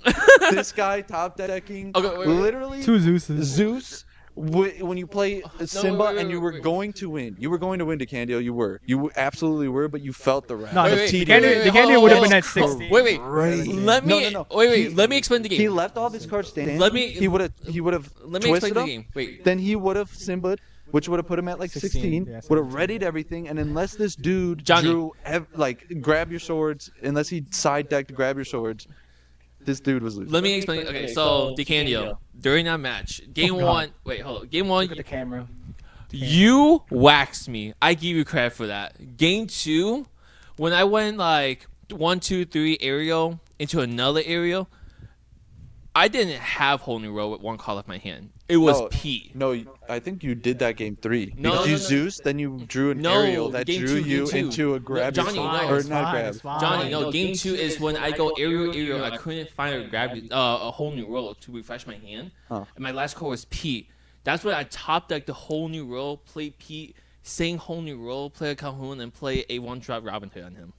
Speaker 5: This guy top decking literally
Speaker 3: 2 Zeus's.
Speaker 5: Zeus. When you play Simba and you were going to win. You were going to win, DeCandio. You absolutely were, but you felt the wrath.
Speaker 3: No, DeCandio would have been at 16.
Speaker 4: Wait. Let me explain the game.
Speaker 5: He left all of his cards standing. He would have
Speaker 4: Let me explain the game. Wait.
Speaker 5: Then he would have Simba'd, which would have put him at like 16. Would have readied everything, and unless this dude drew grab your swords, unless he side decked grab your swords, this dude was losing.
Speaker 4: Let me explain. Okay, so DeCandio, during that match, game 1. Wait, hold on. Game 1.
Speaker 3: Look at the camera.
Speaker 4: You waxed me. I give you credit for that. Game 2, when I went like 1, 2, 3 aerial into another aerial, I didn't have whole new roll with one call off my hand. It was Pete.
Speaker 5: No, I think you did that game 3.
Speaker 4: No,
Speaker 5: because
Speaker 4: no,
Speaker 5: you
Speaker 4: no.
Speaker 5: Zeus, then you drew an
Speaker 4: No,
Speaker 5: aerial that
Speaker 4: game
Speaker 5: drew
Speaker 4: two, game
Speaker 5: you
Speaker 4: two.
Speaker 5: into a grab.
Speaker 4: Johnny, no.
Speaker 5: Or
Speaker 3: It's
Speaker 5: not
Speaker 3: fine,
Speaker 5: grab.
Speaker 3: it's fine.
Speaker 4: Johnny, no. Game 2 is when I go aerial. I couldn't find a whole new roll to refresh my hand.
Speaker 5: Huh.
Speaker 4: And my last call was Pete. That's when I top decked the whole new roll, play Pete, same whole new roll, play a Calhoun, and play a one-drop Robin Hood on him.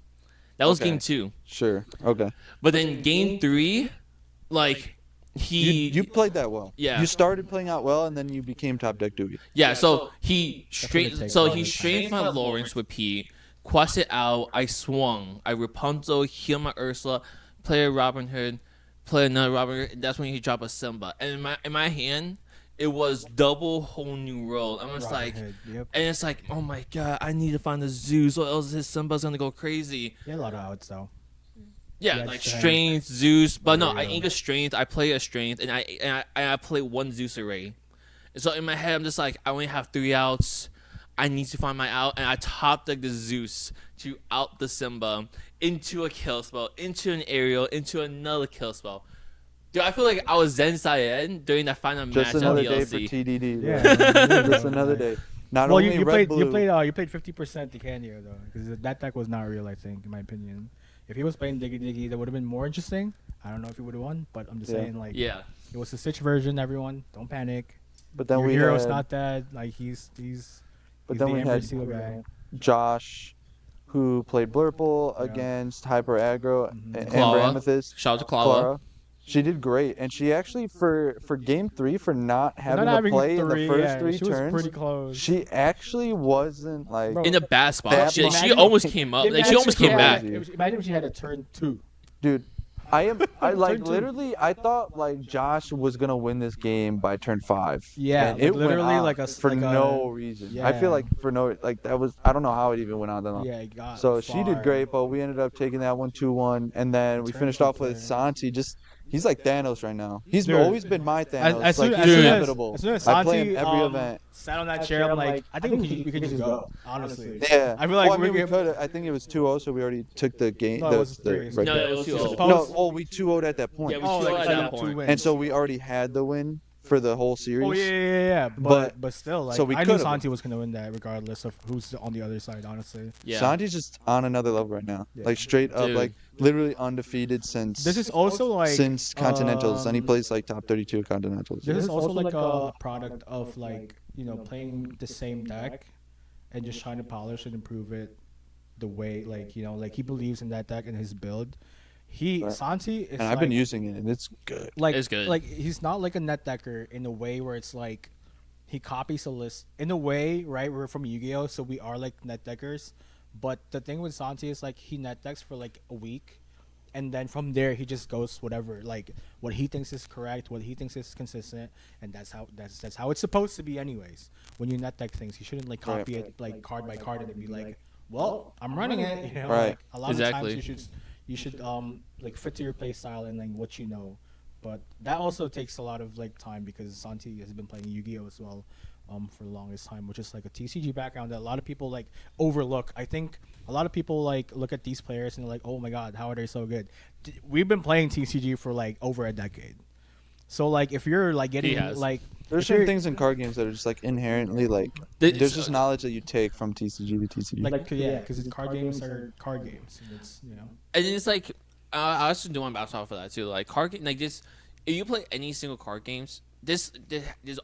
Speaker 4: That was game 2.
Speaker 5: Sure. Okay.
Speaker 4: But then game 3, like
Speaker 5: You played that well.
Speaker 4: Yeah.
Speaker 5: You started playing out well, and then you became top deck Dewey.
Speaker 4: Yeah, so he
Speaker 3: take
Speaker 4: strained my Lawrence with Pete, quested out, I swung. I Rapunzel, heal my Ursula, play a Robin Hood, play another Robin Hood, and that's when he dropped a Simba. And in my hand, it was double whole new roll. I'm just like,
Speaker 3: Hood, yep.
Speaker 4: and it's like, oh my god, I need to find the Zeus or else his Simba's gonna go crazy.
Speaker 3: Yeah, a lot of outs though.
Speaker 4: Yeah,
Speaker 3: Yeah,
Speaker 4: like
Speaker 3: strength.
Speaker 4: strength, Zeus, but no, I
Speaker 3: Yeah.
Speaker 4: ain't a strength. I play a strength, and I play one Zeus array. And so in my head, I'm just like, I only have 3 outs. I need to find my out, and I top deck the Zeus to out the Simba into a kill spell, into an aerial, into another kill spell. Dude, I feel like I was Zen Saiyan during that final
Speaker 5: Just
Speaker 4: match
Speaker 5: another
Speaker 4: at
Speaker 5: day for
Speaker 4: DLC.
Speaker 5: TDD.
Speaker 3: Yeah.
Speaker 5: Just another day. Not
Speaker 3: Well,
Speaker 5: only
Speaker 3: you
Speaker 5: red
Speaker 3: played
Speaker 5: blue.
Speaker 3: you played 50% Decanio though, because that deck was not real. I think, in my opinion, if he was playing Diggy Diggy, that would have been more interesting. I don't know if he would have won, but I'm just
Speaker 5: Yeah.
Speaker 3: saying, like,
Speaker 4: Yeah.
Speaker 3: it was the Stitch version. Everyone, don't panic.
Speaker 5: But then
Speaker 3: Your
Speaker 5: we
Speaker 3: hero's
Speaker 5: had,
Speaker 3: not dead. Like he's
Speaker 5: but
Speaker 3: he's
Speaker 5: then
Speaker 3: the
Speaker 5: we
Speaker 3: Ember
Speaker 5: had
Speaker 3: Seal guy.
Speaker 5: Josh, who played Blurple
Speaker 3: Yeah.
Speaker 5: against Hyper Aggro,
Speaker 3: Mhm.
Speaker 5: Amber
Speaker 4: Clara.
Speaker 5: Amethyst.
Speaker 4: Shout out to Clara.
Speaker 5: Clara. She did great, and she actually for game 3 for not having
Speaker 3: Not
Speaker 5: to play in the first
Speaker 3: yeah,
Speaker 5: 3
Speaker 3: she was
Speaker 5: turns.
Speaker 3: pretty close.
Speaker 5: She actually wasn't like.
Speaker 3: Bro,
Speaker 4: In a bad spot.
Speaker 5: Bad
Speaker 4: She
Speaker 5: spot.
Speaker 4: almost came up. Like, she almost came back.
Speaker 3: Imagine if she had a turn 2.
Speaker 5: Dude, I like
Speaker 3: Turn two.
Speaker 5: literally. I thought like Josh was gonna win this game by turn 5.
Speaker 3: Yeah,
Speaker 5: and
Speaker 3: like,
Speaker 5: it went
Speaker 3: literally
Speaker 5: on
Speaker 3: like a
Speaker 5: for
Speaker 3: like a-
Speaker 5: no reason. I feel
Speaker 3: yeah.
Speaker 5: like for no like that was. I don't know how it even went on that long.
Speaker 3: Yeah, it got
Speaker 5: So she did
Speaker 3: far.
Speaker 5: great, but we ended up taking that one 2-1, and then we
Speaker 3: Turn
Speaker 5: finished
Speaker 3: two
Speaker 5: off with
Speaker 3: player.
Speaker 5: Santi. He's like Thanos right now. He's
Speaker 3: Dude.
Speaker 5: always been my Thanos.
Speaker 3: As
Speaker 5: like
Speaker 3: soon,
Speaker 5: he's
Speaker 3: as soon as,
Speaker 5: inevitable.
Speaker 3: as soon as
Speaker 5: I play him
Speaker 3: Santi
Speaker 5: every event.
Speaker 3: sat on that chair, I'm like, I think we could just go. Honestly.
Speaker 5: Yeah.
Speaker 3: I feel like
Speaker 5: well, I mean,
Speaker 3: we
Speaker 5: we could. I think it was 2-0, so we already took the game.
Speaker 3: No, it
Speaker 5: the,
Speaker 3: was
Speaker 5: the
Speaker 3: 3.
Speaker 5: red
Speaker 4: No,
Speaker 5: card.
Speaker 4: it was 2-0.
Speaker 3: Supposed-
Speaker 5: No, well, we 2-0'd at that point.
Speaker 4: Yeah, we
Speaker 3: Oh,
Speaker 4: 2-0
Speaker 3: like
Speaker 4: at
Speaker 3: so
Speaker 4: that
Speaker 3: two
Speaker 4: point.
Speaker 3: wins.
Speaker 5: And so we already had the win for the whole series.
Speaker 3: Oh yeah. But still, like,
Speaker 5: so we
Speaker 3: I knew
Speaker 5: could've.
Speaker 3: Santi was gonna win that regardless of who's on the other side. Honestly,
Speaker 4: Yeah.
Speaker 5: Santi's just on another level right now.
Speaker 3: Yeah.
Speaker 5: Like straight up,
Speaker 4: Dude.
Speaker 5: like literally undefeated since
Speaker 3: this is also like
Speaker 5: since Continentals, and he
Speaker 3: um,
Speaker 5: plays like top 32 Continentals.
Speaker 3: This is also like a product of like playing the same deck and just trying to polish and improve it the way like he believes in that deck and his build.
Speaker 5: Right.
Speaker 3: Santi is
Speaker 5: And I've been using it, and it's good.
Speaker 3: like
Speaker 4: It's good.
Speaker 3: like he's not like a net decker in a way where it's like he copies a list in a way, right? We're from Yu-Gi-Oh, so we are like net deckers. But the thing with Santi is like he net decks for like a week, and then from there he just goes whatever, like what he thinks is correct, what he thinks is consistent, and that's how it's supposed to be anyways. When you net deck things, you shouldn't like copy it like card by card and then be like, well, I'm running it.
Speaker 5: Right.
Speaker 3: Like, a lot
Speaker 4: Exactly.
Speaker 3: of times you should like fit to your play style and like what you know. But that also takes a lot of like time because Santi has been playing Yu-Gi-Oh as well for the longest time, which is like a TCG background that a lot of people like overlook. I think a lot of people like look at these players and they're like, oh my god, how are they so good? We've been playing TCG for like over a decade. So like if you're like getting
Speaker 4: has.
Speaker 3: like
Speaker 5: There's
Speaker 3: if
Speaker 5: certain
Speaker 3: you're-
Speaker 5: things in card games that are just like inherently like.
Speaker 4: It's-
Speaker 5: There's just knowledge that you take from TCG to TCG.
Speaker 3: like yeah, because card games are card games. And it's
Speaker 4: And it's like I also do want to bounce off of that too. Like card like this, if you play any single card games, there's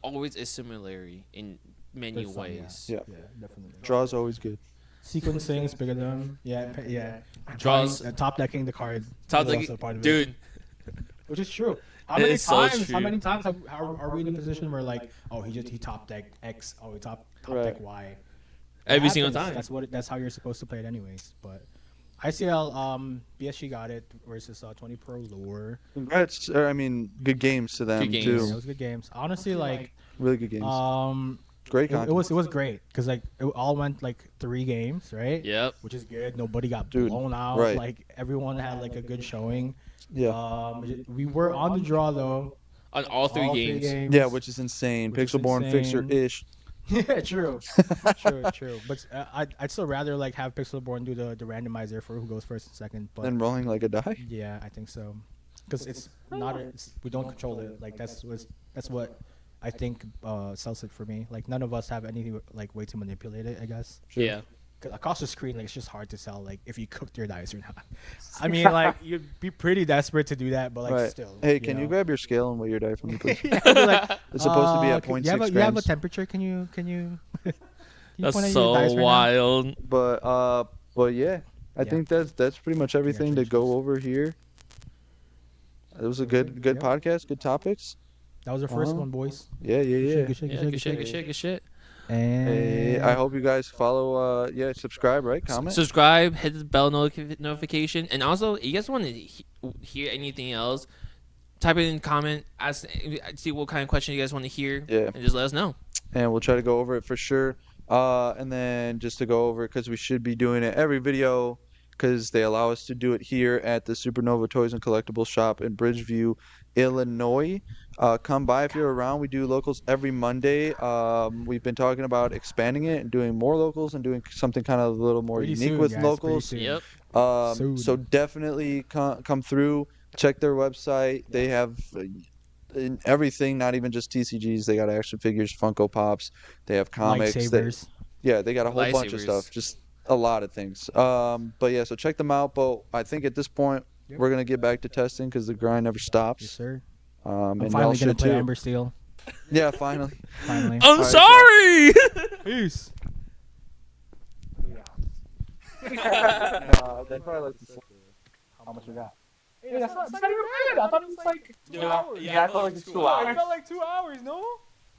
Speaker 4: always a similarity in many
Speaker 3: there's some,
Speaker 4: ways.
Speaker 5: Yeah.
Speaker 3: definitely.
Speaker 5: Draw's always good.
Speaker 3: Sequencing is bigger than them. Yeah.
Speaker 4: Draws-
Speaker 3: Top decking the card.
Speaker 4: Sounds
Speaker 3: is
Speaker 4: like,
Speaker 3: also part of it.
Speaker 4: dude,
Speaker 3: Which is true. How
Speaker 4: It
Speaker 3: many
Speaker 4: is so
Speaker 3: times?
Speaker 4: true.
Speaker 3: How many times are we in a position where like, oh, he top decked X, oh, he top
Speaker 5: Right.
Speaker 3: deck Y. It
Speaker 4: Every single
Speaker 3: happens.
Speaker 4: time.
Speaker 3: That's how you're supposed to play it anyways. But ICL BSG got it versus 20 Pro Lure.
Speaker 5: Congrats. I mean, good games to them
Speaker 4: Good games.
Speaker 5: too.
Speaker 3: It was good games. Honestly, like
Speaker 5: Really good games. Great
Speaker 3: it
Speaker 5: content.
Speaker 3: was great because like it all went like 3 games, right?
Speaker 4: Yep.
Speaker 3: Which is good. Nobody got
Speaker 5: Dude,
Speaker 3: blown out.
Speaker 5: right.
Speaker 3: Like everyone had like a good showing.
Speaker 5: Yeah.
Speaker 3: We were on the draw though.
Speaker 4: On all three games.
Speaker 5: Yeah, which is insane.
Speaker 3: Which is
Speaker 5: Pixelborn
Speaker 3: insane.
Speaker 5: Fixer-ish.
Speaker 3: Yeah, true. True. But I'd still rather like have Pixelborn do the randomizer for who goes first and second. But
Speaker 5: Then rolling like a die.
Speaker 3: yeah, I think so. because it's not. We don't control it. Like that's what I think sells it for me. Like none of us have anything like way to manipulate it. I guess.
Speaker 4: Yeah.
Speaker 3: Across the screen, like it's just hard to tell, like if you cooked your dice or not. I mean, like you'd be pretty desperate to do that, but like still.
Speaker 5: Hey, can you grab your scale and weigh your die for me, please?
Speaker 3: Yeah, I'd be like,
Speaker 5: It's supposed to be at
Speaker 3: can-
Speaker 5: 0.6
Speaker 3: you have a
Speaker 5: grams.
Speaker 3: temperature? Can you? Can you
Speaker 4: That's
Speaker 3: point at your dice
Speaker 4: so
Speaker 3: right now?
Speaker 4: wild.
Speaker 5: But yeah, I
Speaker 3: Yeah.
Speaker 5: think that's pretty much everything to go over here. It was a good
Speaker 3: Yeah.
Speaker 5: podcast, good topics.
Speaker 3: That was our first one, boys.
Speaker 5: Yeah.
Speaker 3: Good
Speaker 4: Yeah, good shit, good shit, good shit.
Speaker 3: And
Speaker 5: I hope you guys follow. Subscribe, right? Comment.
Speaker 4: Subscribe, hit the bell notification, and also, if you guys want to hear anything else, type it in the comment. Ask, see what kind of question you guys want to hear.
Speaker 5: Yeah.
Speaker 4: And just let us know.
Speaker 5: And we'll try to go over it for sure. And then just to go over it, because we should be doing it every video, because they allow us to do it here at the Supernova Toys and Collectibles Shop in Bridgeview, Illinois. Come by if you're around. We do locals every Monday. We've been talking about expanding it and doing more locals and doing something kind of a little more
Speaker 3: pretty
Speaker 5: unique
Speaker 3: soon,
Speaker 5: with
Speaker 3: guys, pretty
Speaker 5: locals.
Speaker 3: soon.
Speaker 4: Yep.
Speaker 3: Soon.
Speaker 5: So definitely come through. Check their website. They have in everything, not even just TCGs. They got action figures, Funko Pops. They have comics.
Speaker 3: Lightsabers.
Speaker 5: They got a whole bunch of
Speaker 4: Lightsabers.
Speaker 5: stuff. Just a lot of things. But yeah, so check them out. But I think at this point, we're gonna get back to testing because the grind never stops.
Speaker 3: Yes, sir.
Speaker 5: And
Speaker 3: I'm
Speaker 5: y'all
Speaker 3: finally gonna
Speaker 5: should
Speaker 3: play
Speaker 5: too.
Speaker 3: Ember Steel.
Speaker 5: Yeah, finally.
Speaker 3: Finally.
Speaker 4: I'm
Speaker 5: Alright,
Speaker 4: sorry.
Speaker 3: Peace.
Speaker 5: They probably like to.
Speaker 3: How much you got?
Speaker 1: Hey, that's not even bad. I thought it was like 2 hours. Yeah, I felt like it's 2 hours.
Speaker 3: I felt like 2 hours, no?